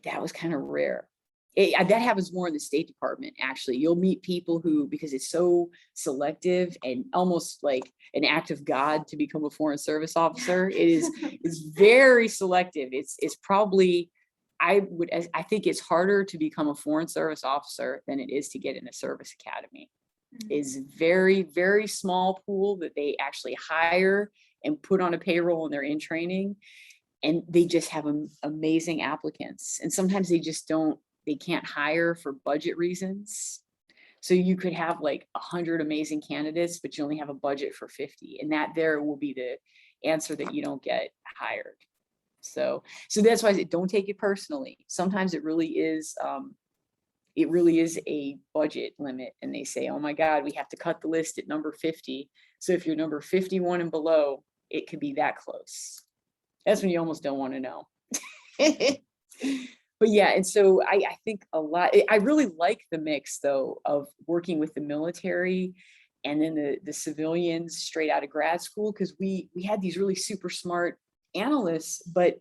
that was kind of rare. That happens more in the State Department, actually. You'll meet people who, because it's so selective and almost like an act of God to become a foreign service officer, it's very selective. It's probably, I think it's harder to become a foreign service officer than it is to get in a service academy. Is very, very small pool that they actually hire and put on a payroll and they're in training, and they just have amazing applicants. And sometimes they can't hire for budget reasons. So you could have like 100 amazing candidates, but you only have a budget for 50. And that there will be the answer that you don't get hired. So that's why I say don't take it personally. Sometimes it really is a budget limit. And they say, oh my God, we have to cut the list at number 50. So if you're number 51 and below, it could be that close. That's when you almost don't want to know. But yeah, and so I think a lot, I really like the mix though of working with the military and then the civilians straight out of grad school, because we had these really super smart analysts, but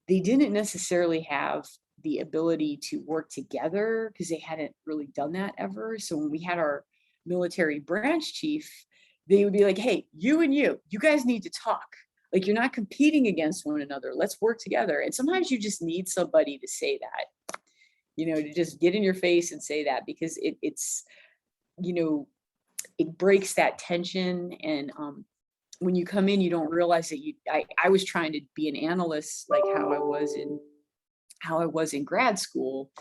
they didn't necessarily have the ability to work together because they hadn't really done that ever. So when we had our military branch chief, they would be like, hey, you and you guys need to talk. Like, you're not competing against one another. Let's work together. And sometimes you just need somebody to say that. to just get in your face and say that, because it's, it breaks that tension. And when you come in, you don't realize that I was trying to be an analyst, like how I was in grad school,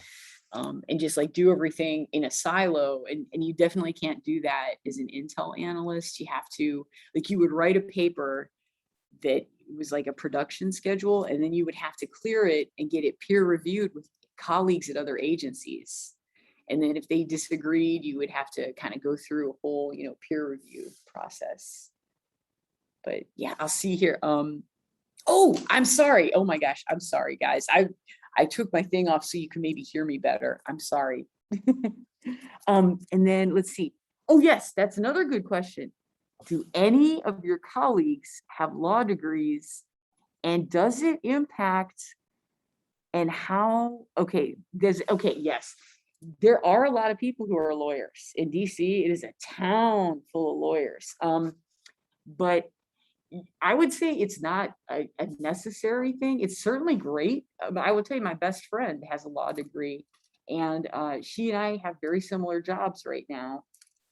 and just like do everything in a silo. And you definitely can't do that as an intel analyst. You have to, like, you would write a paper that was like a production schedule, and then you would have to clear it and get it peer reviewed with colleagues at other agencies. And then if they disagreed, you would have to kind of go through a whole, peer review process. But yeah, I'll see here. Oh, I'm sorry. Oh my gosh. I'm sorry, guys. I took my thing off so you can maybe hear me better. I'm sorry. And then let's see. Oh yes, that's another good question. Do any of your colleagues have law degrees, and does it impact and how? Okay, yes. There are a lot of people who are lawyers in DC. It is a town full of lawyers. But I would say it's not a necessary thing. It's certainly great. But I will tell you, my best friend has a law degree, and she and I have very similar jobs right now.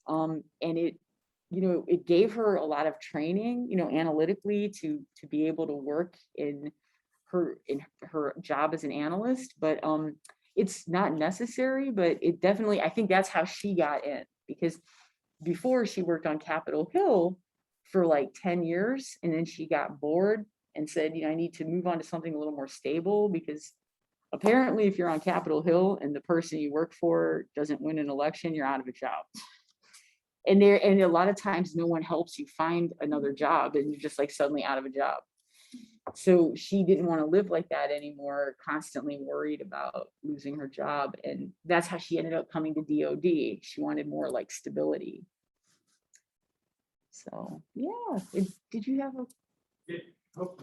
And it gave her a lot of training, analytically to be able to work in her job as an analyst. But it's not necessary, but it definitely, I think that's how she got in, because before she worked on Capitol Hill for like 10 years, and then she got bored and said, I need to move on to something a little more stable, because apparently if you're on Capitol Hill and the person you work for doesn't win an election, you're out of a job. And a lot of times no one helps you find another job, and you're just like suddenly out of a job. So she didn't want to live like that anymore, constantly worried about losing her job. And that's how she ended up coming to DOD. She wanted more like stability. So yeah, did you have a? Do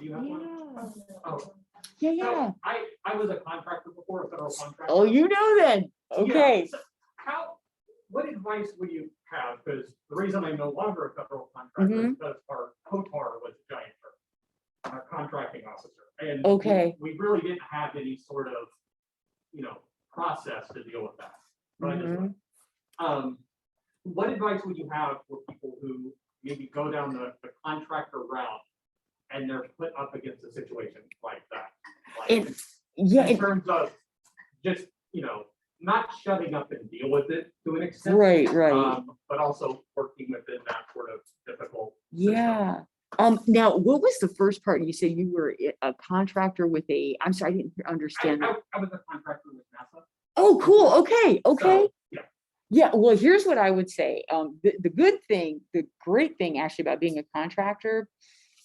you have one? Oh. Yeah. So I was a contractor before, a federal contractor. Oh, then. Okay. Yeah. So what advice would you have? Because the reason I'm no longer a federal contractor is because our COTAR was a giant firm, our contracting officer. And we really didn't have any sort of, process to deal with that. But what advice would you have for people who maybe go down the contractor route and they're put up against a situation like that? In terms of just, not shutting up and deal with it to an extent. Right. But also working within that sort of difficult Yeah. Now, what was the first part? You said you were a contractor with I'm sorry, I didn't understand. I was a contractor with NASA. Oh, cool. Okay. So, Yeah. Well, here's what I would say. The great thing actually about being a contractor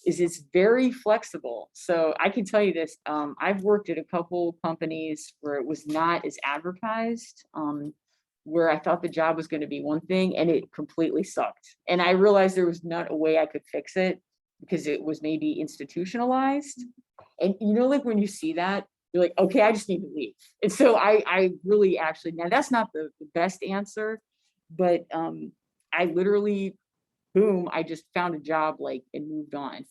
is it's very flexible. So I can tell you this, I've worked at a couple companies where it was not as advertised, where I thought the job was going to be one thing and it completely sucked. And I realized there was not a way I could fix it because it was maybe institutionalized. And like when you see that, you're like, okay, I just need to leave. And so I really actually, now that's not the best answer, but I literally, boom, I just found a job and moved on.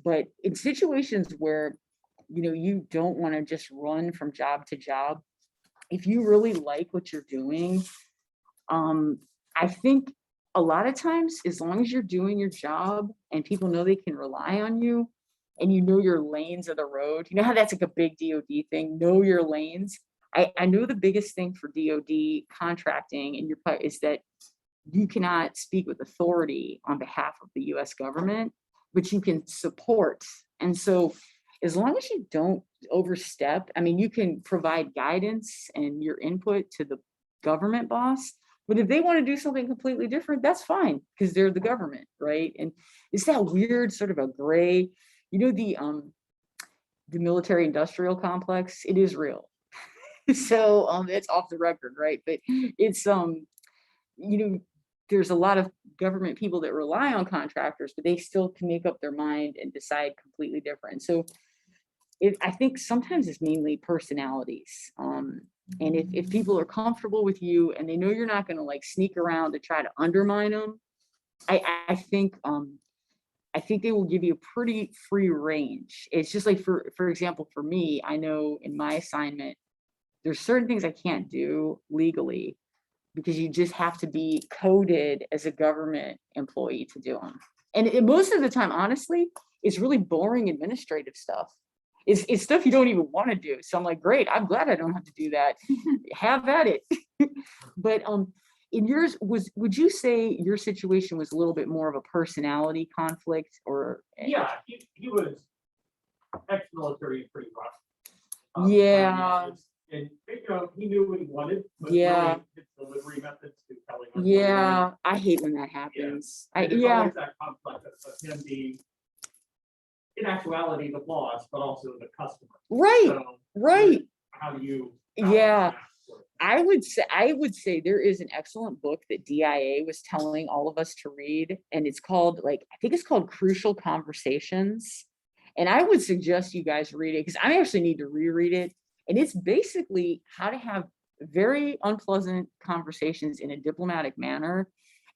But in situations where, you don't want to just run from job to job, if you really like what you're doing, I think a lot of times, as long as you're doing your job and people know they can rely on you, and your lanes of the road, how that's like a big DOD thing, know your lanes. I know the biggest thing for DOD contracting and your part is that you cannot speak with authority on behalf of the US government, but you can support. And so as long as you don't overstep, you can provide guidance and your input to the government boss, but if they want to do something completely different, that's fine, because they're the government, right? And it's that weird sort of a gray, the military industrial complex, it is real. So it's off the record, right? But it's there's a lot of government people that rely on contractors, but they still can make up their mind and decide completely different. So I think sometimes it's mainly personalities. And if people are comfortable with you and they know you're not going to sneak around to try to undermine them, I think they will give you a pretty free range. It's just like, for example, for me, I know in my assignment, there's certain things I can't do legally because you just have to be coded as a government employee to do them. And most of the time, honestly, it's really boring administrative stuff. It's stuff you don't even want to do. So I'm like, great, I'm glad I don't have to do that. Have at it. But in yours, would you say your situation was a little bit more of a personality conflict, or? Yeah, he was ex-military, pretty rough. Yeah. And, you know, he knew what he wanted. But Yeah. really his delivery methods to telling us what he Yeah, wanted. I hate when that happens. And there's Yeah, always that conflict of him being, in actuality, the boss, but also the customer. right, So, right. How do you? Yeah. I would say there is an excellent book that DIA was telling all of us to read, and it's called, like, I think it's called Crucial Conversations. And I would suggest you guys read it because I actually need to reread it. And it's basically how to have very unpleasant conversations in a diplomatic manner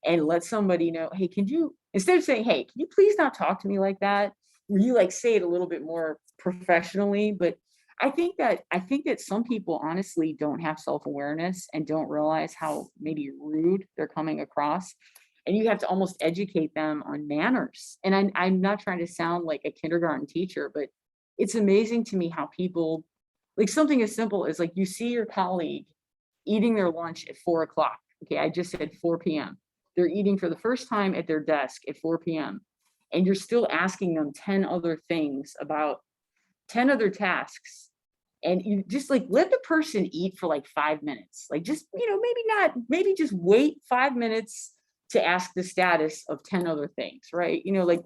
and let somebody know, hey, can you, instead of saying, hey, can you please not talk to me like that? You like say it a little bit more professionally. But I think that some people honestly don't have self-awareness and don't realize how maybe rude they're coming across. And you have to almost educate them on manners. And I'm not trying to sound like a kindergarten teacher, but it's amazing to me how people, like something as simple as like you see your colleague eating their lunch at 4 o'clock. Okay, I just said 4 p.m. They're eating for the first time at their desk at 4 p.m. And you're still asking them 10 other things about 10 other tasks. And you just like let the person eat for like 5 minutes. Like just, maybe just wait 5 minutes to ask the status of 10 other things, right? Like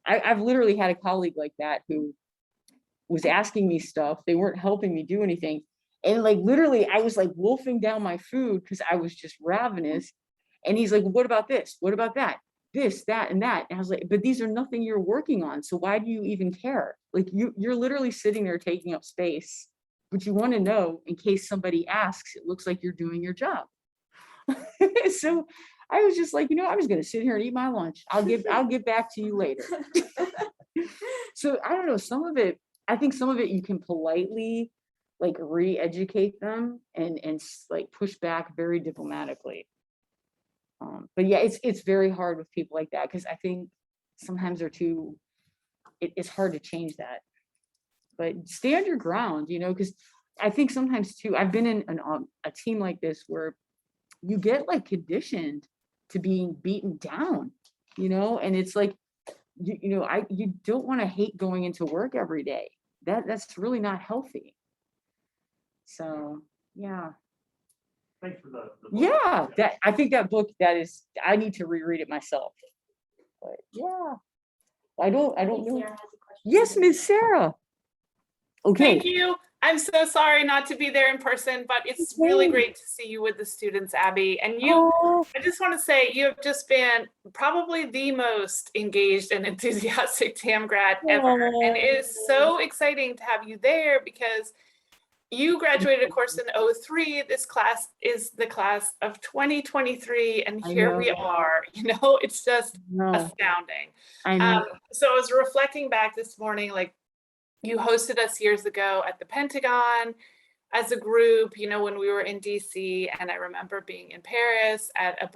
I've literally had a colleague like that who was asking me stuff. They weren't helping me do anything. And like literally I was like wolfing down my food because I was just ravenous. And he's like, what about this? What about that? This, that, and that. And I was like, but these are nothing you're working on. So why do you even care? Like you're literally sitting there taking up space, but you want to know in case somebody asks, it looks like you're doing your job. So I was just like, I'm just going to sit here and eat my lunch. I'll get back to you later. So I don't know, I think some of it you can politely like re-educate them and like push back very diplomatically. But yeah, it's very hard with people like that because I think sometimes it's hard to change that. But stand your ground, because I think sometimes too, I've been in a team like this where you get like conditioned to being beaten down, and it's like, you don't want to hate going into work every day. That's really not healthy. So, yeah. Thanks for the book. Yeah, I think that book I need to reread it myself. But yeah, I don't know. Sarah has a question. Yes, Miss Sarah. Okay. Thank you. I'm so sorry not to be there in person, but it's really great to see you with the students, Abby. And I just want to say you have just been probably the most engaged and enthusiastic TAM grad ever. And it is so exciting to have you there because you graduated, of course, in 2003. This class is the class of 2023. And here we are, it's just astounding. So I was reflecting back this morning, like, you hosted us years ago at the Pentagon as a group, when we were in DC, and I remember being in Paris at a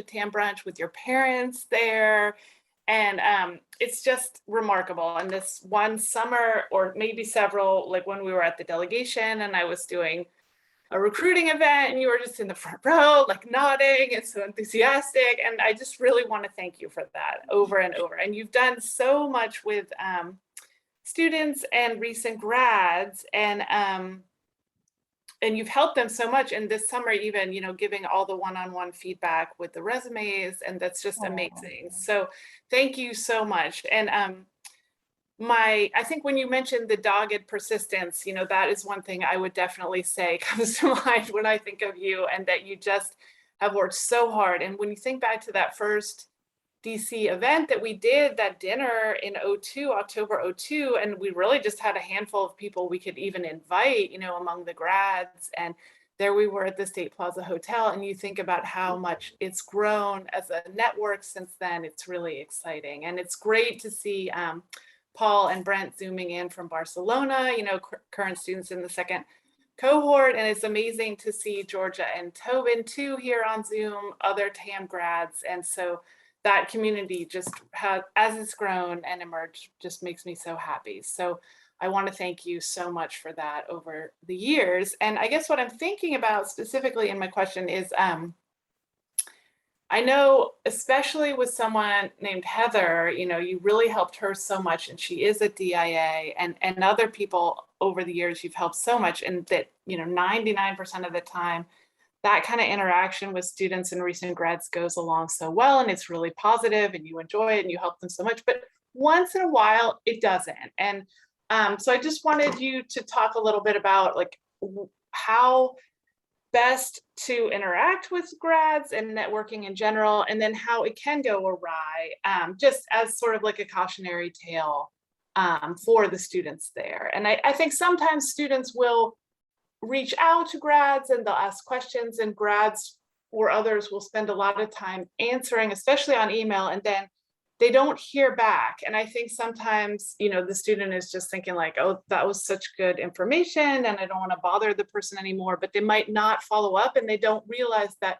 TAM brunch with your parents there. And it's just remarkable. And this one summer, or maybe several, like when we were at the delegation and I was doing a recruiting event and you were just in the front row, like nodding and so enthusiastic. And I just really want to thank you for that over and over. And you've done so much with students and recent grads, and you've helped them so much. And this summer, even, giving all the one-on-one feedback with the resumes, and that's just amazing. So thank you so much. And I think when you mentioned the dogged persistence, that is one thing I would definitely say comes to mind when I think of you, and that you just have worked so hard. And when you think back to that first DC event that we did, that dinner in October 2002, and we really just had a handful of people we could even invite, among the grads. And there we were at the State Plaza Hotel, and you think about how much it's grown as a network since then. It's really exciting. And it's great to see Paul and Brent zooming in from Barcelona, current students in the second cohort, and it's amazing to see Georgia and Tobin too here on Zoom, other TAM grads. And so that community just has, as it's grown and emerged, just makes me so happy. So I want to thank you so much for that over the years. And I guess what I'm thinking about specifically in my question is, I know, especially with someone named Heather, you know, you really helped her so much, and she is a DIA, and other people over the years you've helped so much, and that, you know, 99% of the time, that kind of interaction with students and recent grads goes along so well, and it's really positive, and you enjoy it, and you help them so much. But once in a while, it doesn't. And so I just wanted you to talk a little bit about like how best to interact with grads and networking in general, and then how it can go awry, just as sort of like a cautionary tale for the students there. And I think sometimes students will reach out to grads and they'll ask questions, and grads or others will spend a lot of time answering, especially on email, and then they don't hear back. And I think sometimes, you know, the student is just thinking like, oh, that was such good information and I don't want to bother the person anymore, but they might not follow up, and they don't realize that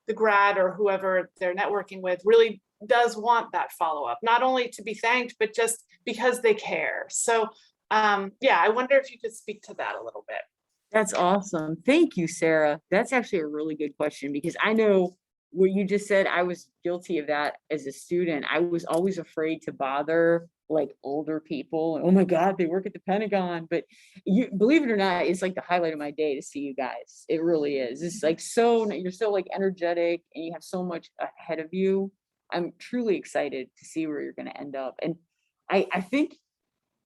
the grad or whoever they're networking with really does want that follow-up, not only to be thanked, but just because they care. So yeah, I wonder if you could speak to that a little bit. That's awesome. Thank you, Sarah. That's actually a really good question, because I know what you just said, I was guilty of that as a student. I was always afraid to bother like older people. Oh my God, they work at the Pentagon. But you believe it or not, it's like the highlight of my day to see you guys. It really is. It's like you're so like energetic, and you have so much ahead of you. I'm truly excited to see where you're going to end up. And I think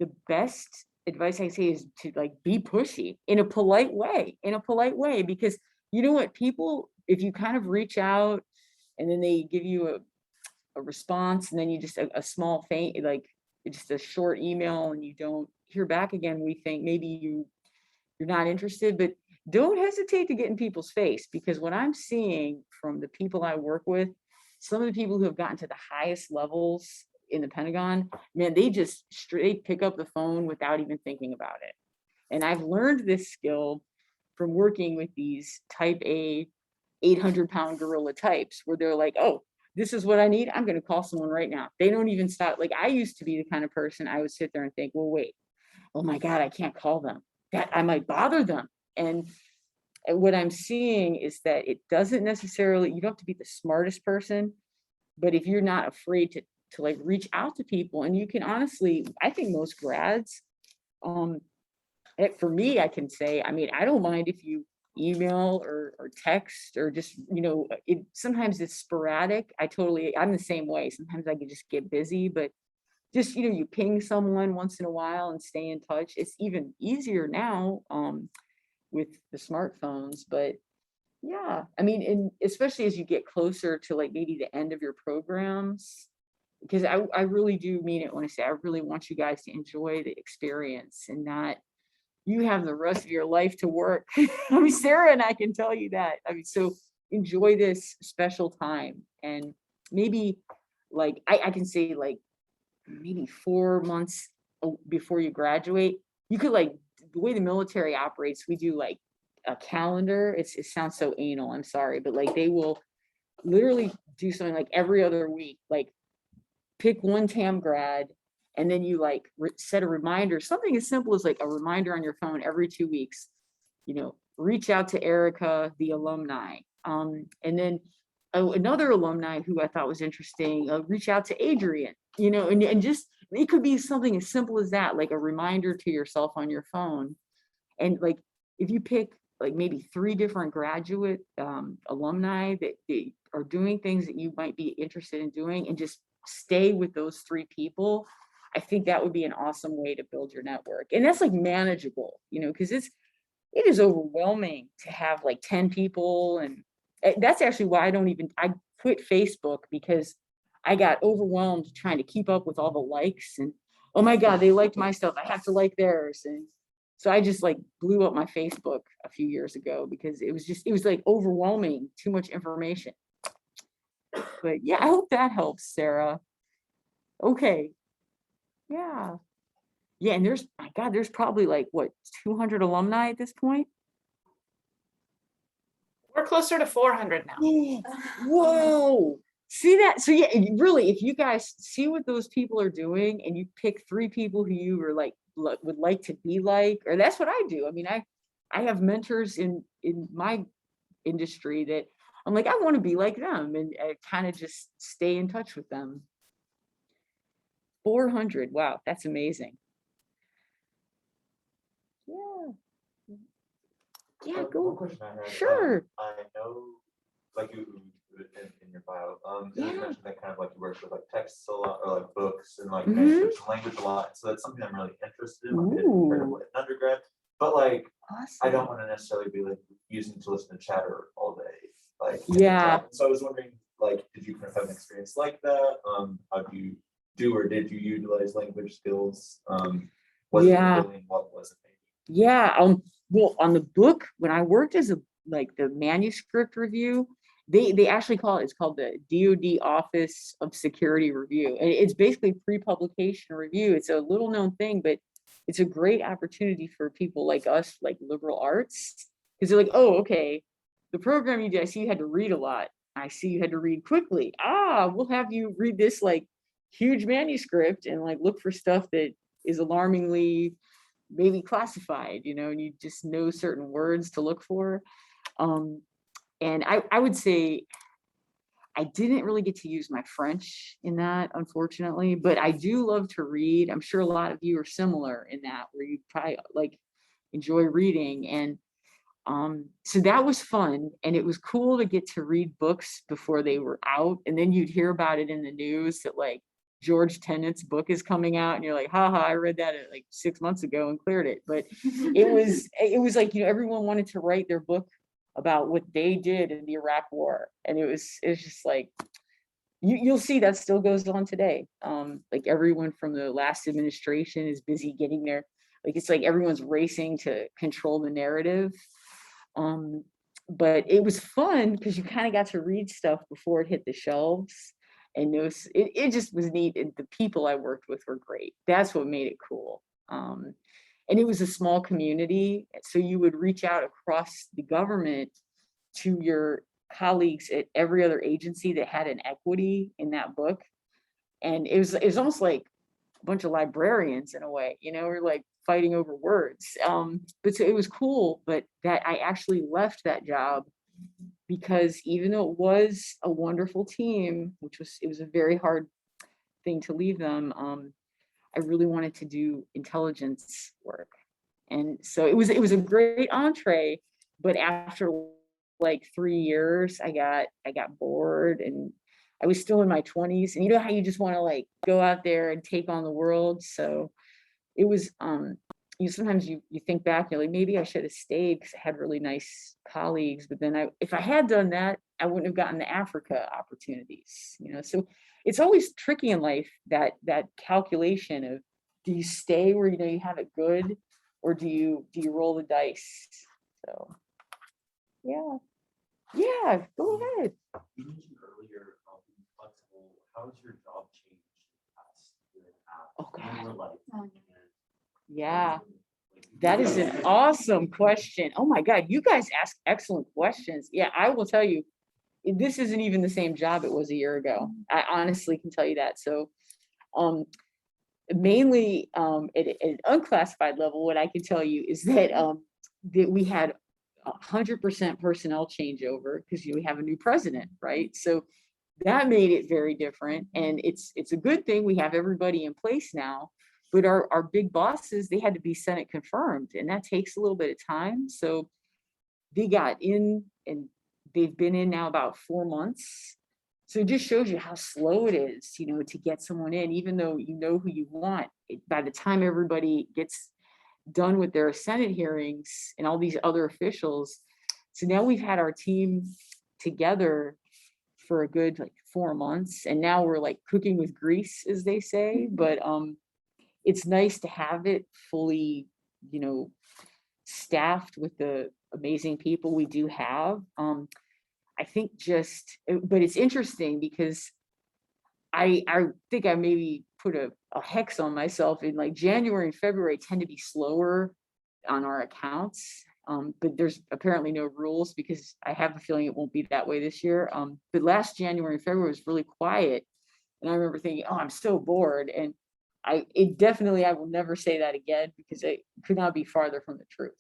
the best advice I say is to like be pushy in a polite way, because you know what, people, if you kind of reach out and then they give you a response, and then you just a small faint, like just a short email, and you don't hear back again, we think maybe you're not interested. But don't hesitate to get in people's face, because what I'm seeing from the people I work with, some of the people who have gotten to the highest levels in the Pentagon, man, they just straight pick up the phone without even thinking about it. And I've learned this skill from working with these type A 800-pound gorilla types, where they're like, oh, this is what I need, I'm going to call someone right now. They don't even stop. Like, I used to be the kind of person, I would sit there and think, well, wait, oh my God, I can't call them, that I might bother them. And what I'm seeing is that it doesn't necessarily, you don't have to be the smartest person, but if you're not afraid to like reach out to people, and you can honestly, I think most grads, for me, I can say, I mean, I don't mind if you email or text, or just, you know, sometimes it's sporadic. I'm the same way. Sometimes I can just get busy, but just, you know, you ping someone once in a while and stay in touch. It's even easier now with the smartphones. But yeah, I mean, and especially as you get closer to like maybe the end of your programs, because I really do mean it when I say I really want you guys to enjoy the experience, and not you have the rest of your life to work. I mean, Sarah and I can tell you that. I mean, so enjoy this special time. And maybe like, I can say like maybe 4 months before you graduate, you could, like, the way the military operates, we do like a calendar. It sounds so anal, I'm sorry, but like they will literally do something like every other week, like pick one TAM grad, and then you like set a reminder, something as simple as like a reminder on your phone every 2 weeks, you know, reach out to Erica, the alumni. And then another alumni who I thought was interesting, reach out to Adrian, you know, and just, it could be something as simple as that, like a reminder to yourself on your phone. And like, if you pick like maybe 3 different graduate alumni that they are doing things that you might be interested in doing, and just stay with those 3 people, I think that would be an awesome way to build your network. And that's like manageable, you know, because it is overwhelming to have like 10 people. And that's actually why I quit Facebook, because I got overwhelmed trying to keep up with all the likes, and oh my God, they liked my stuff, I have to like theirs. And so I just like blew up my Facebook a few years ago, because it was like overwhelming, too much information. But yeah, I hope that helps, Sarah. Okay. Yeah. Yeah, and there's, my God, there's probably like what, 200 alumni at this point? We're closer to 400 now. Whoa. See that? So yeah, really, if you guys see what those people are doing and you pick 3 people who you are like would like to be like, or that's what I do. I mean, I have mentors in my industry that I'm like, I want to be like them, and I kind of just stay in touch with them. 400. Wow, that's amazing. Yeah. Yeah, One go. question I had. Sure. I know, like you, in your bio, you Yeah. mentioned that kind of like you work with like texts a lot, or like books and like Mhm. manuscripts and language a lot. So that's something I'm really interested in, like, Ooh. in undergrad. But like, I Awesome. don't want to necessarily be like using to listen to chatter all day. Like, in the Yeah. job. So I was wondering, like, did you kind of have an experience like that? How do you do, or did you utilize language skills? Was it fulfilling? What was it maybe? Yeah. Well, on the book, when I worked as the manuscript review, they actually it's called the DoD Office of Security Review. And it's basically pre-publication review. It's a little known thing, but it's a great opportunity for people like us, like liberal arts, because they're like, oh, okay, the program you did, I see you had to read a lot. I see you had to read quickly. We'll have you read this like huge manuscript and like look for stuff that is alarmingly maybe classified, and you just know certain words to look for. And I would say I didn't really get to use my French in that, unfortunately, but I do love to read. I'm sure a lot of you are similar in that, where you probably like enjoy reading. And so that was fun. And it was cool to get to read books before they were out. And then you'd hear about it in the news that like George Tenet's book is coming out, and you're like, haha, I read that like 6 months ago and cleared it. But it was like, everyone wanted to write their book about what they did in the Iraq War. And it's just like, you'll see that still goes on today. Like everyone from the last administration is busy getting there. Like, it's like everyone's racing to control the narrative. But it was fun because you kind of got to read stuff before it hit the shelves. And it just was neat. And the people I worked with were great. That's what made it cool. And it was a small community. So you would reach out across the government to your colleagues at every other agency that had an equity in that book. And it was almost like a bunch of librarians in a way, we're like fighting over words. But so it was cool, but that I actually left that job because even though it was a wonderful team, it was a very hard thing to leave them. I really wanted to do intelligence work. And so it was a great entree, but after like 3 years, I got bored, and I was still in my 20s. And you know how you just want to like go out there and take on the world. So it was, sometimes you think back, you're like, maybe I should have stayed because I had really nice colleagues. But then if I had done that, I wouldn't have gotten the Africa opportunities, So it's always tricky in life, that calculation of, do you stay where you have it good, or do you roll the dice? So yeah, go ahead. You mentioned earlier, being flexible. How has your job changed in the past year and a half? Oh, God. In your life? Yeah, that is an awesome question. Oh my God, you guys ask excellent questions. Yeah, I will tell you, this isn't even the same job it was a year ago. I honestly can tell you that. So mainly at an unclassified level, what I can tell you is that that we had 100% personnel changeover because we have a new president, right? So that made it very different, and it's a good thing we have everybody in place now. But our big bosses, they had to be Senate confirmed, and that takes a little bit of time. So they got in, and they've been in now about 4 months. So it just shows you how slow it is, to get someone in, even though you know who you want. By the time everybody gets done with their Senate hearings and all these other officials, so now we've had our team together for a good like 4 months, and now we're like cooking with grease, as they say. But it's nice to have it fully, staffed with the amazing people we do have. I think but it's interesting because I think I maybe put a hex on myself in like January and February tend to be slower on our accounts. But there's apparently no rules because I have a feeling it won't be that way this year. But last January and February was really quiet. And I remember thinking, oh, I'm so bored. And I will never say that again because it could not be farther from the truth.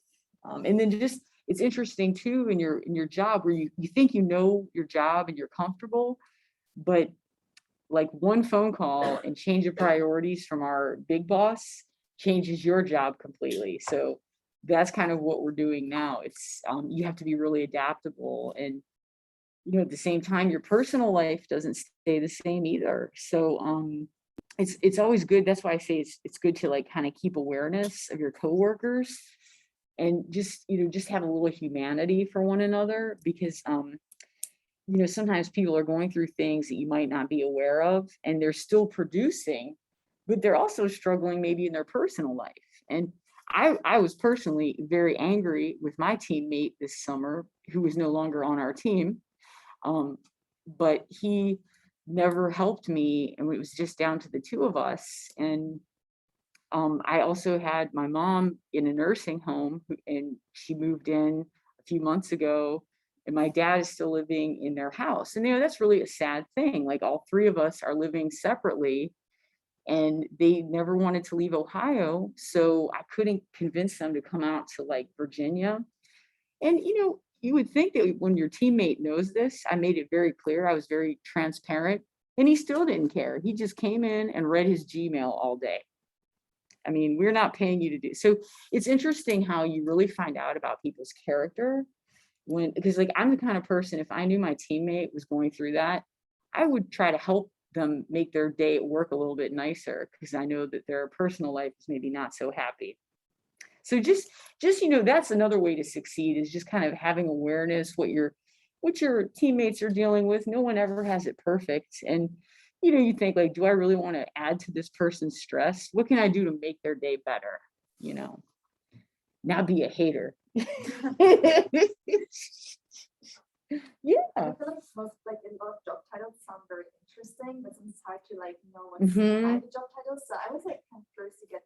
And then just, it's interesting too in your job where you think you know your job and you're comfortable, but like one phone call and change of priorities from our big boss changes your job completely. So that's kind of what we're doing now. It's you have to be really adaptable, and at the same time, your personal life doesn't stay the same either. So it's always good. That's why I say it's good to like kind of keep awareness of your coworkers and just have a little humanity for one another, because sometimes people are going through things that you might not be aware of, and they're still producing, but they're also struggling maybe in their personal life. And I was personally very angry with my teammate this summer, who was no longer on our team, but he never helped me, and it was just down to the two of us. And I also had my mom in a nursing home, and she moved in a few months ago, and my dad is still living in their house. And that's really a sad thing. Like, all three of us are living separately, and they never wanted to leave Ohio. So I couldn't convince them to come out to like Virginia. And, you would think that when your teammate knows this, I made it very clear. I was very transparent, and he still didn't care. He just came in and read his Gmail all day. I mean, we're not paying you to do. So it's interesting how you really find out about people's character because like, I'm the kind of person, if I knew my teammate was going through that, I would try to help them make their day at work a little bit nicer, because I know that their personal life is maybe not so happy. So just that's another way to succeed, is just kind of having awareness what your teammates are dealing with. No one ever has it perfect. And you think like, do I really want to add to this person's stress? What can I do to make their day better? Not be a hater. Yeah. I feel like most, like, a lot of job titles sound very interesting, but it's hard to like know what's behind the job titles. So I was like kind of curious to get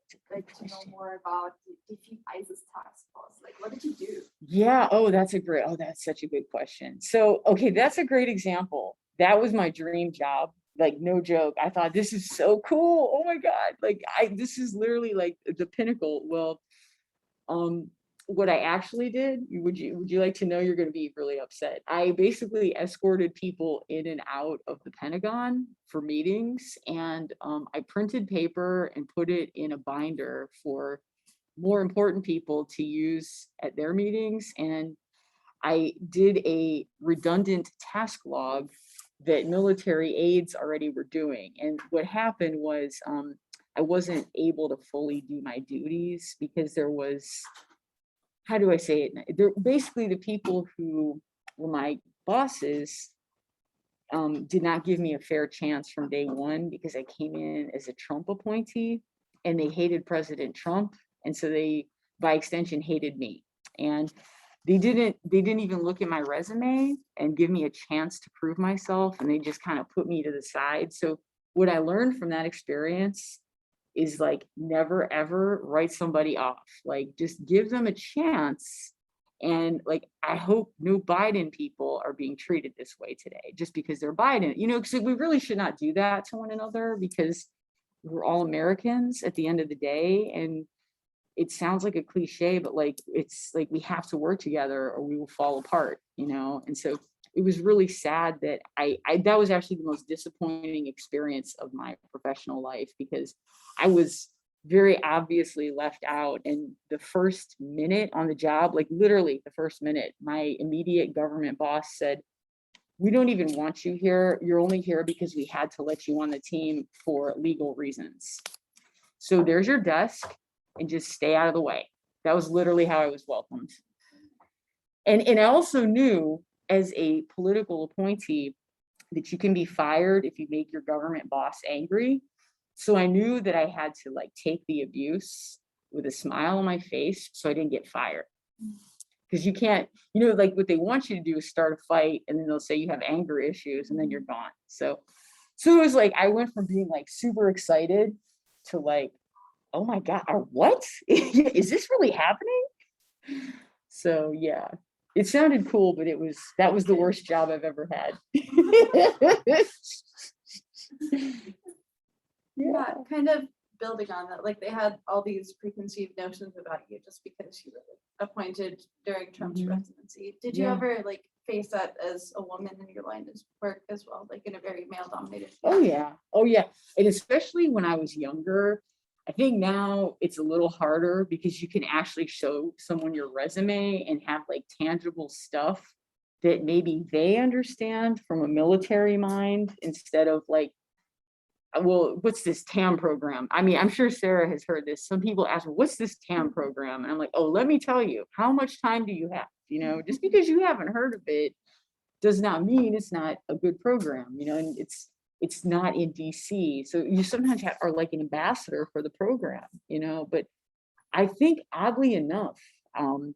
to know more about the Defeat ISIS task force. Like, what did you do? Yeah. Oh, that's such a good question. So, okay, that's a great example. That was my dream job. Like, no joke. I thought, this is so cool. Oh my God. Like, this is literally like the pinnacle. Well, what I actually did, would you like to know? You're going to be really upset. I basically escorted people in and out of the Pentagon for meetings, and I printed paper and put it in a binder for more important people to use at their meetings. And I did a redundant task log that military aides already were doing. And what happened was I wasn't able to fully do my duties because there was, how do I say it? They're basically the people who were my bosses did not give me a fair chance from day one, because I came in as a Trump appointee, and they hated President Trump. And so they, by extension, hated me. And they didn't even look at my resume and give me a chance to prove myself. And they just kind of put me to the side. So what I learned from that experience is like, never ever write somebody off. Like, just give them a chance. And like, I hope no Biden people are being treated this way today, just because they're Biden, because we really should not do that to one another, because we're all Americans at the end of the day. And it sounds like a cliche, but like, it's like, we have to work together or we will fall apart, And so it was really sad that that was actually the most disappointing experience of my professional life, because I was very obviously left out. And the first minute on the job, like literally the first minute, my immediate government boss said, "We don't even want you here. You're only here because we had to let you on the team for legal reasons. So there's your desk, and just stay out of the way." That was literally how I was welcomed. And I also knew, as a political appointee, that you can be fired if you make your government boss angry. So I knew that I had to like take the abuse with a smile on my face so I didn't get fired. Because you can't, like, what they want you to do is start a fight, and then they'll say you have anger issues, and then you're gone. So it was like, I went from being like super excited to like, oh my God, what? Is this really happening? So yeah, it sounded cool, but that was the worst job I've ever had. Yeah, kind of building on that, like they had all these preconceived notions about you just because you were like, appointed during Trump's Mhm. presidency. Did you Yeah. ever like face that as a woman in your line of work as well, like in a very male dominated? Oh yeah. Oh yeah. And especially when I was younger, I think now it's a little harder because you can actually show someone your resume and have like tangible stuff that maybe they understand from a military mind instead of like, well, what's this TAM program? I mean, I'm sure Sarah has heard this. Some people ask, what's this TAM program? And I'm like, oh, let me tell you, how much time do you have? You know, just because you haven't heard of it does not mean it's not a good program, you know, and it's not in DC. So you sometimes are like an ambassador for the program, you know, but I think oddly enough, and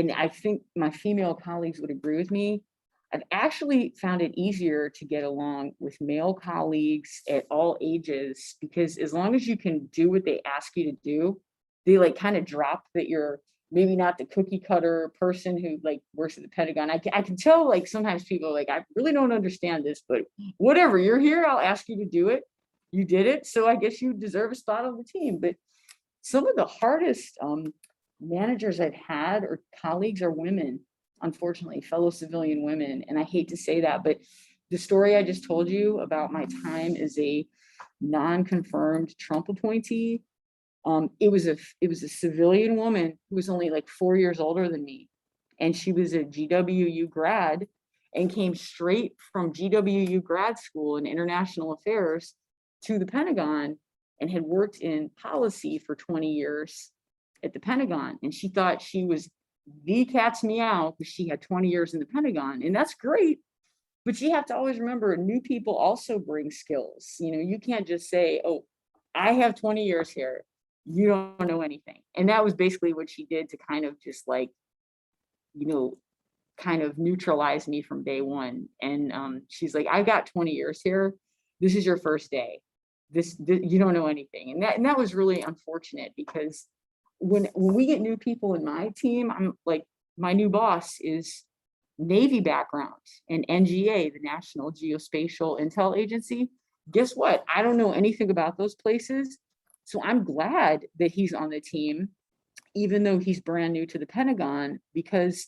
I think my female colleagues would agree with me, I've actually found it easier to get along with male colleagues at all ages because as long as you can do what they ask you to do, they like kind of drop that you're maybe not the cookie cutter person who like works at the Pentagon. I can tell like sometimes people are like, I really don't understand this, but whatever, you're here, I'll ask you to do it. You did it, so I guess you deserve a spot on the team. But some of the hardest managers I've had or colleagues are women, unfortunately, fellow civilian women. And I hate to say that, but the story I just told you about my time as a non-confirmed Trump appointee, it was a civilian woman who was only like 4 years older than me. And she was a GWU grad and came straight from GWU grad school in international affairs to the Pentagon and had worked in policy for 20 years at the Pentagon. And she thought she was the cat's meow because she had 20 years in the Pentagon. And that's great. But you have to always remember new people also bring skills. You know, you can't just say, oh, I have 20 years here. You don't know anything. And that was basically what she did to kind of just like, you know, kind of neutralize me from day one. And she's like, I got 20 years here. This is your first day. This you don't know anything. And that was really unfortunate because when we get new people in my team, I'm like, my new boss is Navy background and NGA, the National Geospatial Intel Agency. Guess what? I don't know anything about those places. So I'm glad that he's on the team, even though he's brand new to the Pentagon, because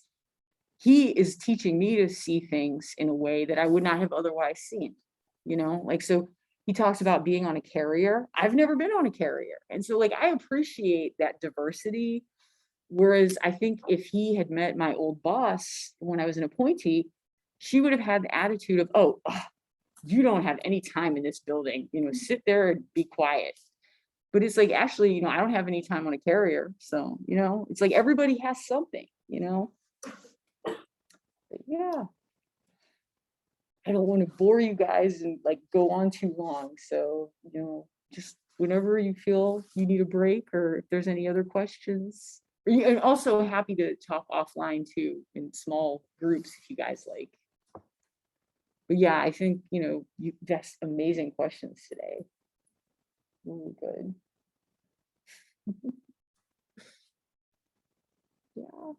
he is teaching me to see things in a way that I would not have otherwise seen, you know, like, so he talks about being on a carrier. I've never been on a carrier. And so like, I appreciate that diversity. Whereas I think if he had met my old boss when I was an appointee, she would have had the attitude of, oh, you don't have any time in this building, you know, sit there and be quiet. But it's like, actually, you know, I don't have any time on a carrier. So, you know, it's like everybody has something, you know. But yeah. I don't want to bore you guys and like go on too long. So, you know, just whenever you feel you need a break or if there's any other questions. And also happy to talk offline too in small groups if you guys like. But yeah, I think, you know, that's amazing questions today. Really good. Yeah.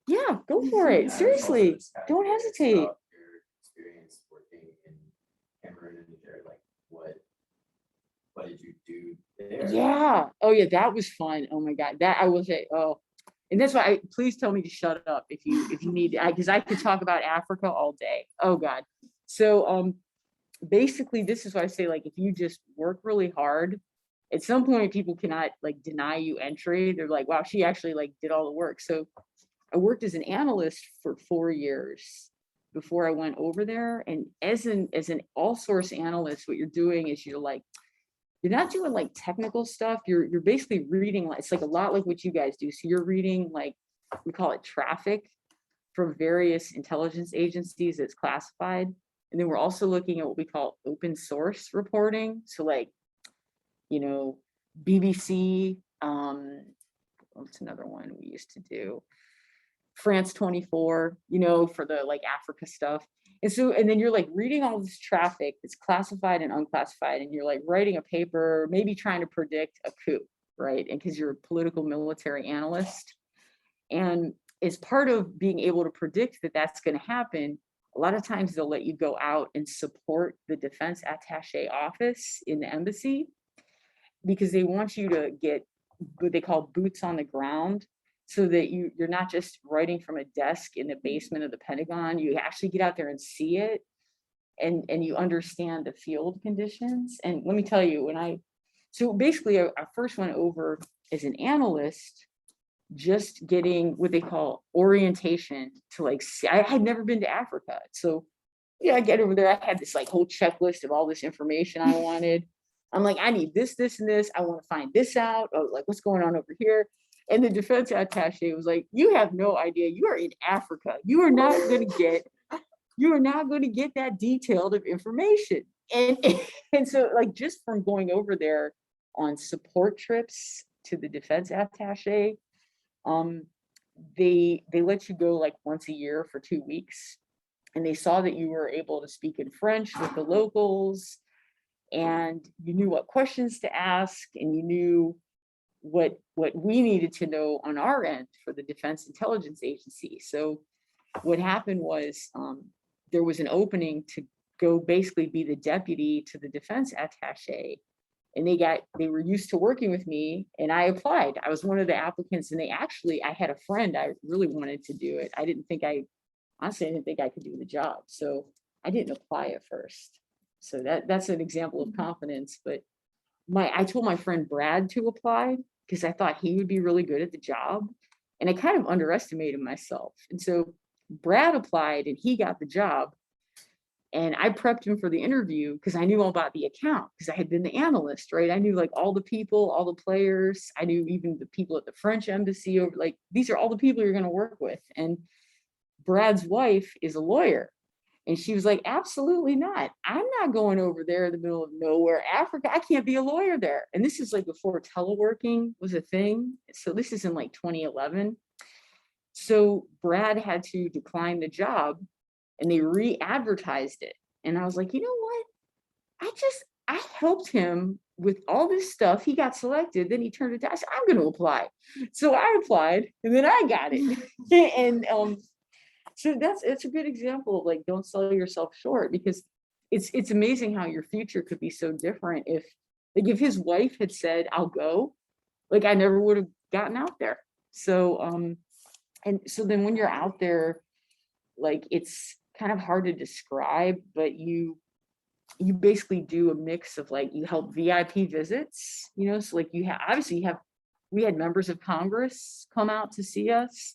Yeah, go for it. Yeah, I was also Seriously, just kinda don't curious hesitate. about your experience working in Cameroon and Niger, like what did you do there? Yeah. Oh yeah, that was fun. Oh my God. That I will say, oh, and that's why please tell me to shut up if you need, because I could talk about Africa all day. Oh God. So basically this is why I say, like, if you just work really hard, at some point people cannot like deny you entry. They're like, wow, she actually like did all the work. So I worked as an analyst for 4 years before I went over there. And as an all source analyst, what you're doing is you're not doing like technical stuff. You're basically reading, it's like a lot like what you guys do. So you're reading, like, we call it traffic from various intelligence agencies that's classified. And then we're also looking at what we call open source reporting. So like, you know, BBC, what's another one we used to do? France 24, you know, for the like Africa stuff. And so, and then you're like reading all this traffic that's classified and unclassified, and you're like writing a paper, maybe trying to predict a coup, right? And because you're a political military analyst. And as part of being able to predict that that's going to happen, a lot of times they'll let you go out and support the defense attaché office in the embassy, because they want you to get what they call boots on the ground, so that you're not just writing from a desk in the basement of the Pentagon. You actually get out there and see it, and you understand the field conditions. And let me tell you, so basically I first went over as an analyst, just getting what they call orientation to like see. I had never been to Africa. So yeah, I get over there. I had this like whole checklist of all this information I wanted. I'm like, I need this, this, and this. I want to find this out. Oh, like, what's going on over here? And the defense attaché was like, you have no idea. You are in Africa. You are not going to get that detailed of information. And so like, just from going over there on support trips to the defense attaché, they let you go like once a year for 2 weeks. And they saw that you were able to speak in French with the locals, and you knew what questions to ask, and you knew what we needed to know on our end for the Defense Intelligence Agency. So what happened was, there was an opening to go basically be the deputy to the defense attaché, and they were used to working with me, and I applied. I was one of the applicants, and I had a friend, I really wanted to do it. Honestly, I didn't think I could do the job. So I didn't apply at first. So that's an example of confidence. But I told my friend Brad to apply because I thought he would be really good at the job. And I kind of underestimated myself. And so Brad applied and he got the job. And I prepped him for the interview because I knew all about the account, because I had been the analyst, right? I knew like all the people, all the players. I knew even the people at the French embassy over, like, these are all the people you're going to work with. And Brad's wife is a lawyer. And she was like, absolutely not. I'm not going over there in the middle of nowhere, Africa. I can't be a lawyer there. And this is like before teleworking was a thing. So this is in like 2011. So Brad had to decline the job, and they re-advertised it. And I was like, you know what? I helped him with all this stuff. He got selected. Then he turned it down. I said, I'm going to apply. So I applied, and then I got it. And so it's a good example of like, don't sell yourself short, because it's amazing how your future could be so different. If his wife had said, I'll go, like, I never would have gotten out there. So, and so then when you're out there, like, it's kind of hard to describe, but you basically do a mix of like, you help VIP visits, so like we had members of Congress come out to see us,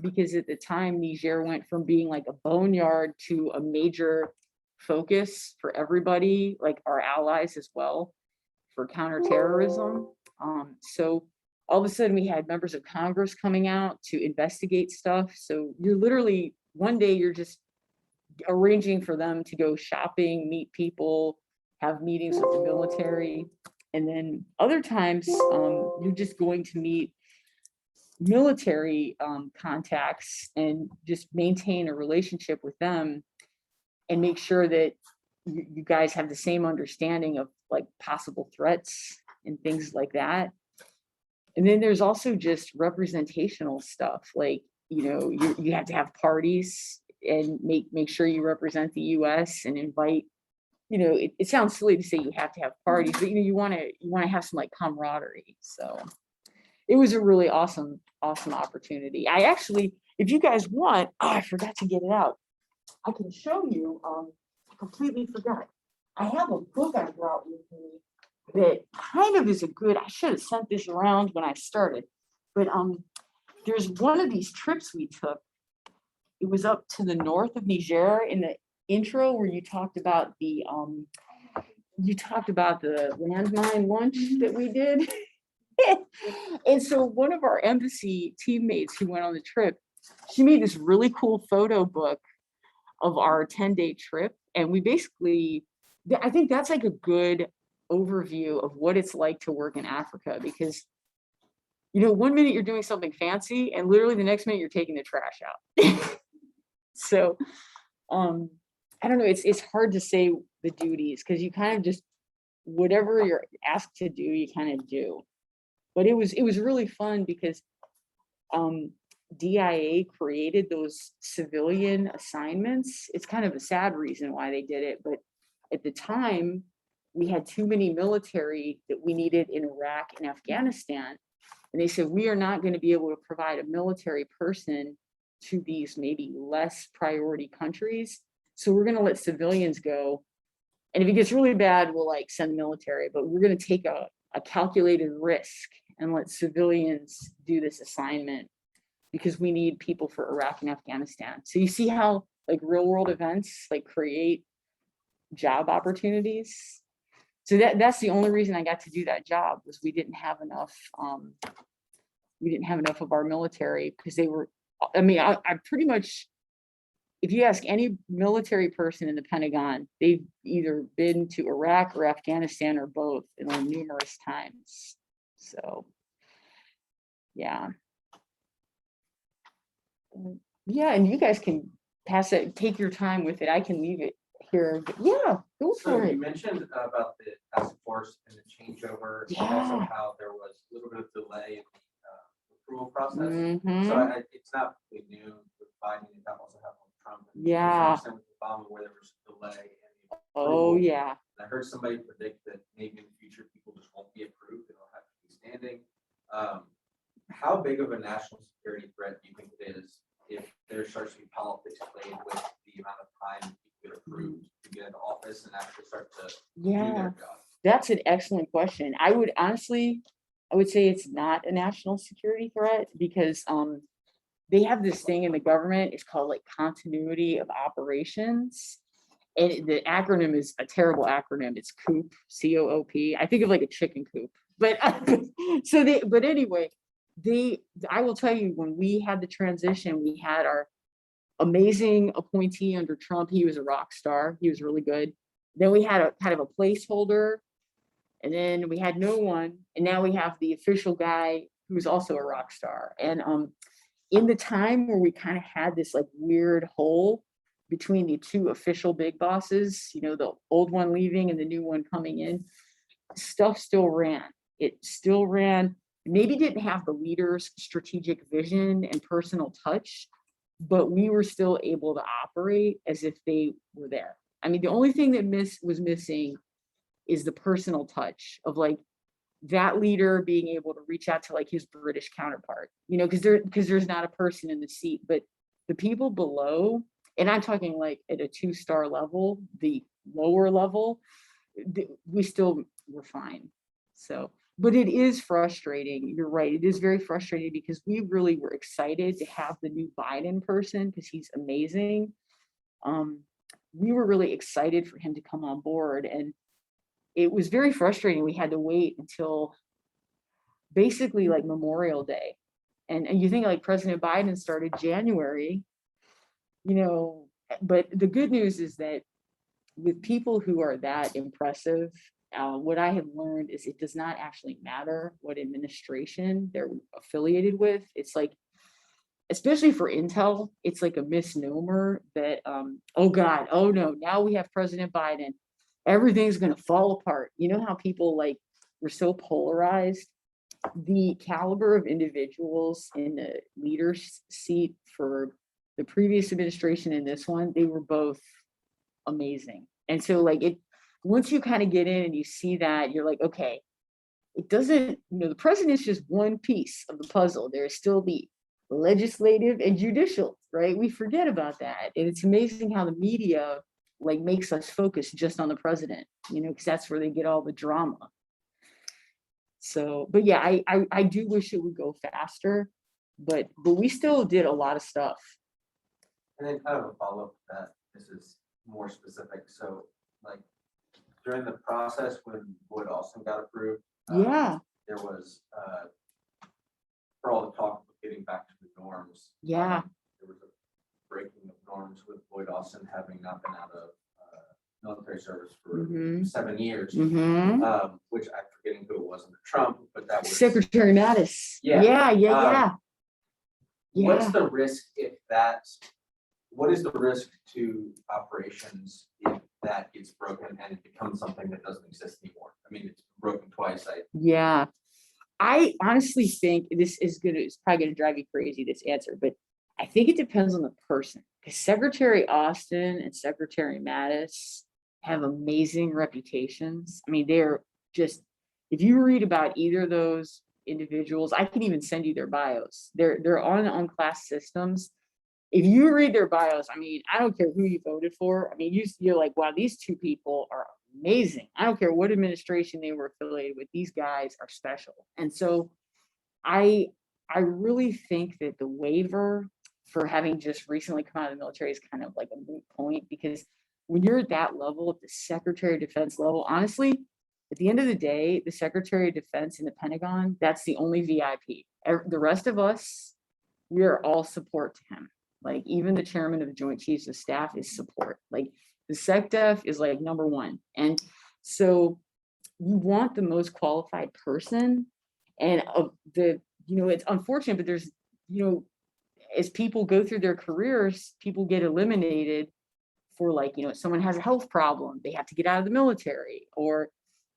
because at the time Niger went from being like a boneyard to a major focus for everybody, like our allies as well, for counterterrorism. So all of a sudden we had members of Congress coming out to investigate stuff. So you're literally, one day you're just arranging for them to go shopping, meet people, have meetings with the military. And then other times you're just going to meet military contacts and just maintain a relationship with them, and make sure that you guys have the same understanding of like possible threats and things like that. And then there's also just representational stuff, like, you have to have parties and make sure you represent the US and invite, it sounds silly to say you have to have parties, but you want to have some like camaraderie. So it was a really awesome opportunity. I actually, if you guys want, I forgot to get it out. I can show you, I completely forgot. I have a book I brought with me that kind of is I should have sent this around when I started, but there's one of these trips we took. It was up to the north of Niger. In the intro where you talked about the landmine lunch that we did. And so one of our embassy teammates who went on the trip, she made this really cool photo book of our 10-day trip. And we basically, I think that's like a good overview of what it's like to work in Africa, because, 1 minute you're doing something fancy and literally the next minute you're taking the trash out. So, I don't know, it's hard to say the duties, because you kind of just, whatever you're asked to do, you kind of do. But it was really fun because DIA created those civilian assignments. It's kind of a sad reason why they did it, but at the time, we had too many military that we needed in Iraq and Afghanistan. And they said, we are not going to be able to provide a military person to these maybe less priority countries. So we're going to let civilians go. And if it gets really bad, we'll like send the military, but we're going to take a calculated risk and let civilians do this assignment because we need people for Iraq and Afghanistan. So you see how like real world events like create job opportunities. So that's the only reason I got to do that job was we didn't have enough of our military because they were, I mean, I pretty much, if you ask any military person in the Pentagon, they've either been to Iraq or Afghanistan or both in like numerous times. So, yeah. Yeah, and you guys can pass it, take your time with it. I can leave it here. But yeah, go So for you it. mentioned about the task force and the changeover, and also Yeah. how there was a little bit of delay in the approval process. Mhm. So it's not really new with Biden, and that also happened with Trump. And to some Yeah. extent with Obama, where there was a delay in the Oh, approval. yeah. And I heard somebody predict that maybe in the future people just won't be approved, and they'll have to be standing. How big of a national security threat do you think it is if there starts to be politics played with the amount of time people get approved to get into office and actually start to do Yeah. their job? That's an excellent question. I would say it's not a national security threat because they have this thing in the government, it's called like continuity of operations. And the acronym is a terrible acronym. It's COOP, COOP. I think of like a chicken coop. But but anyway, I will tell you, when we had the transition, we had our amazing appointee under Trump. He was a rock star. He was really good. Then we had a kind of a placeholder, and then we had no one. And now we have the official guy who's also a rock star. And in the time where we kind of had this like weird hole between the two official big bosses, you know, the old one leaving and the new one coming in, stuff still ran. It still ran. Maybe didn't have the leader's strategic vision and personal touch, but we were still able to operate as if they were there. I mean, the only thing that was missing is the personal touch of like that leader being able to reach out to like his British counterpart, you know, because there's not a person in the seat, but the people below, and I'm talking like at a 2-star level, the lower level, we still were fine. So, but it is frustrating. You're right. It is very frustrating because we really were excited to have the new Biden person because he's amazing. We were really excited for him to come on board, and it was very frustrating. We had to wait until basically like Memorial Day. And you think like President Biden started January, you know, but the good news is that with people who are that impressive, what I have learned is it does not actually matter what administration they're affiliated with. It's like, especially for Intel, it's like a misnomer that, oh God, oh no, now we have President Biden, everything's gonna fall apart. You know how people like, were so polarized? The caliber of individuals in the leader's seat for the previous administration and this one, they were both amazing. And so like once you kind of get in and you see that, you're like, okay, it doesn't, you know, the president's just one piece of the puzzle. There's still the legislative and judicial, right? We forget about that. And it's amazing how the media like makes us focus just on the president, you know, because that's where they get all the drama. So, but yeah, I do wish it would go faster, but we still did a lot of stuff. And then kind of a follow-up to that, this is more specific. So like during the process when Lloyd Austin got approved, Yeah, there was, for all the talk of getting back to the norms. yeah, There was a breaking of norms with Lloyd Austin having not been out of military service for Mhm. 7 years, mhm. which I'm forgetting who it was under Trump, but that was. Secretary Mattis. Yeah. Yeah. What's the risk if what is the risk to operations if that gets broken and it becomes something that doesn't exist anymore? I mean, it's broken twice. Yeah. I honestly think it's probably gonna drive you crazy, this answer, but I think it depends on the person. Because Secretary Austin and Secretary Mattis have amazing reputations. I mean, they're just, if you read about either of those individuals, I can even send you their bios. They're on class systems. If you read their bios, I mean, I don't care who you voted for. I mean, you're like, wow, these two people are amazing. I don't care what administration they were affiliated with. These guys are special. And so I really think that the waiver for having just recently come out of the military is kind of like a moot point, because when you're at that level, at the Secretary of Defense level, honestly, at the end of the day, the Secretary of Defense in the Pentagon, that's the only VIP. The rest of us, we are all support to him. Like even the chairman of the Joint Chiefs of Staff is support. Like the SecDef is like number one. And so you want the most qualified person. And it's unfortunate, but there's, as people go through their careers, people get eliminated for like, someone has a health problem, they have to get out of the military, or,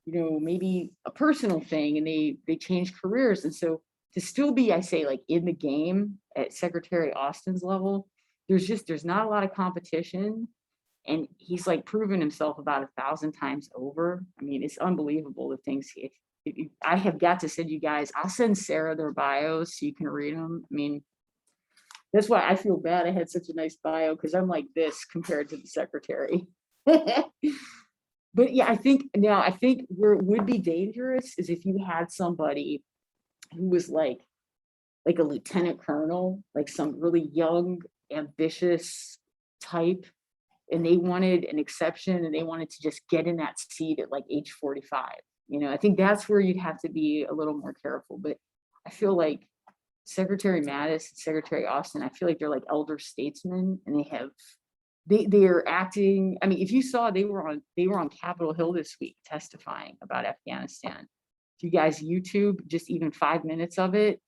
maybe a personal thing, and they change careers. And so to still be, I say, like in the game at Secretary Austin's level, there's not a lot of competition. And he's like proven himself about 1,000 times over. I mean, it's unbelievable the things I have got to send you guys. I'll send Sarah their bios so you can read them. I mean, that's why I feel bad I had such a nice bio, because I'm like this compared to the secretary. But yeah, I think where it would be dangerous is if you had somebody who was like a lieutenant colonel, like some really young, ambitious type, and they wanted an exception and they wanted to just get in that seat at like age 45. I think that's where you'd have to be a little more careful. But I feel like Secretary Mattis and Secretary Austin, I feel like they're like elder statesmen, and they are acting. I mean, if you saw, they were on Capitol Hill this week testifying about Afghanistan. If you guys YouTube just even 5 minutes of it,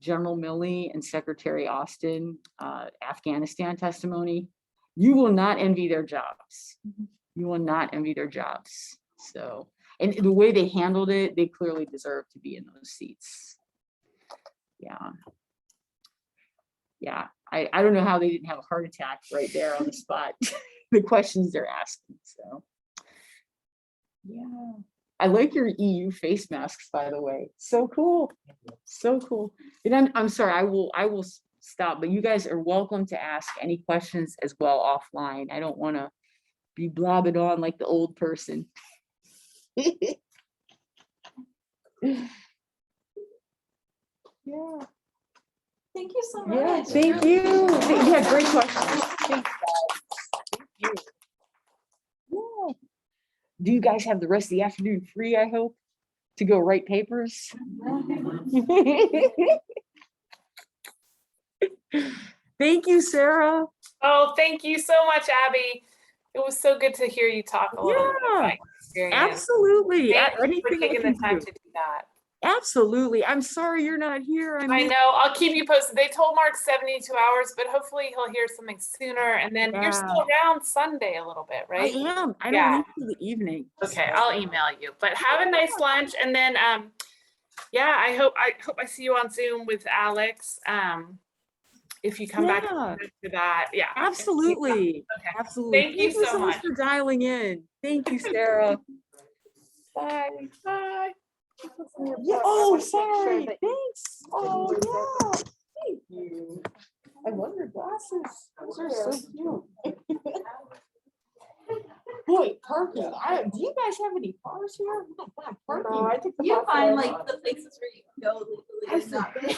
General Milley and Secretary Austin, Afghanistan testimony, you will not envy their jobs. You will not envy their jobs. So, and the way they handled it, they clearly deserve to be in those seats. Yeah. I don't know how they didn't have a heart attack right there on the spot. The questions they're asking. So, yeah. I like your EU face masks, by the way. So cool. So cool. And I'm sorry, I will stop, but you guys are welcome to ask any questions as well offline. I don't want to be blabbing on like the old person. Yeah. Thank you so much. Yeah, thank you. You had great questions. Thanks, guys. Thank you. Yeah. Do you guys have the rest of the afternoon free, I hope, to go write papers? Thank you, Sarah. Oh, thank you so much, Abby. It was so good to hear you talk a little bit about your experience. Absolutely. Thank you for Anything I taking can the time do. to do that. Absolutely. I'm sorry you're not here. I know. I'll keep you posted. They told Mark 72 hours, but hopefully he'll hear something sooner. And then you're still around Sunday a little bit, right? I am. I don't leave till the evening. Okay, I'll email you. But have a nice lunch, and then yeah, I hope I see you on Zoom with Alex. If you come back to that, yeah. Absolutely. Okay. Absolutely. Thank you so much for dialing in. Thank you, Sarah. Bye. Bye. Yeah. Oh, sorry. Thanks. Oh, yeah. Thank you. I love your glasses. Those are so cute. Boy, parking. Do you guys have any cars here? Parking. You find like the places where you can go legally.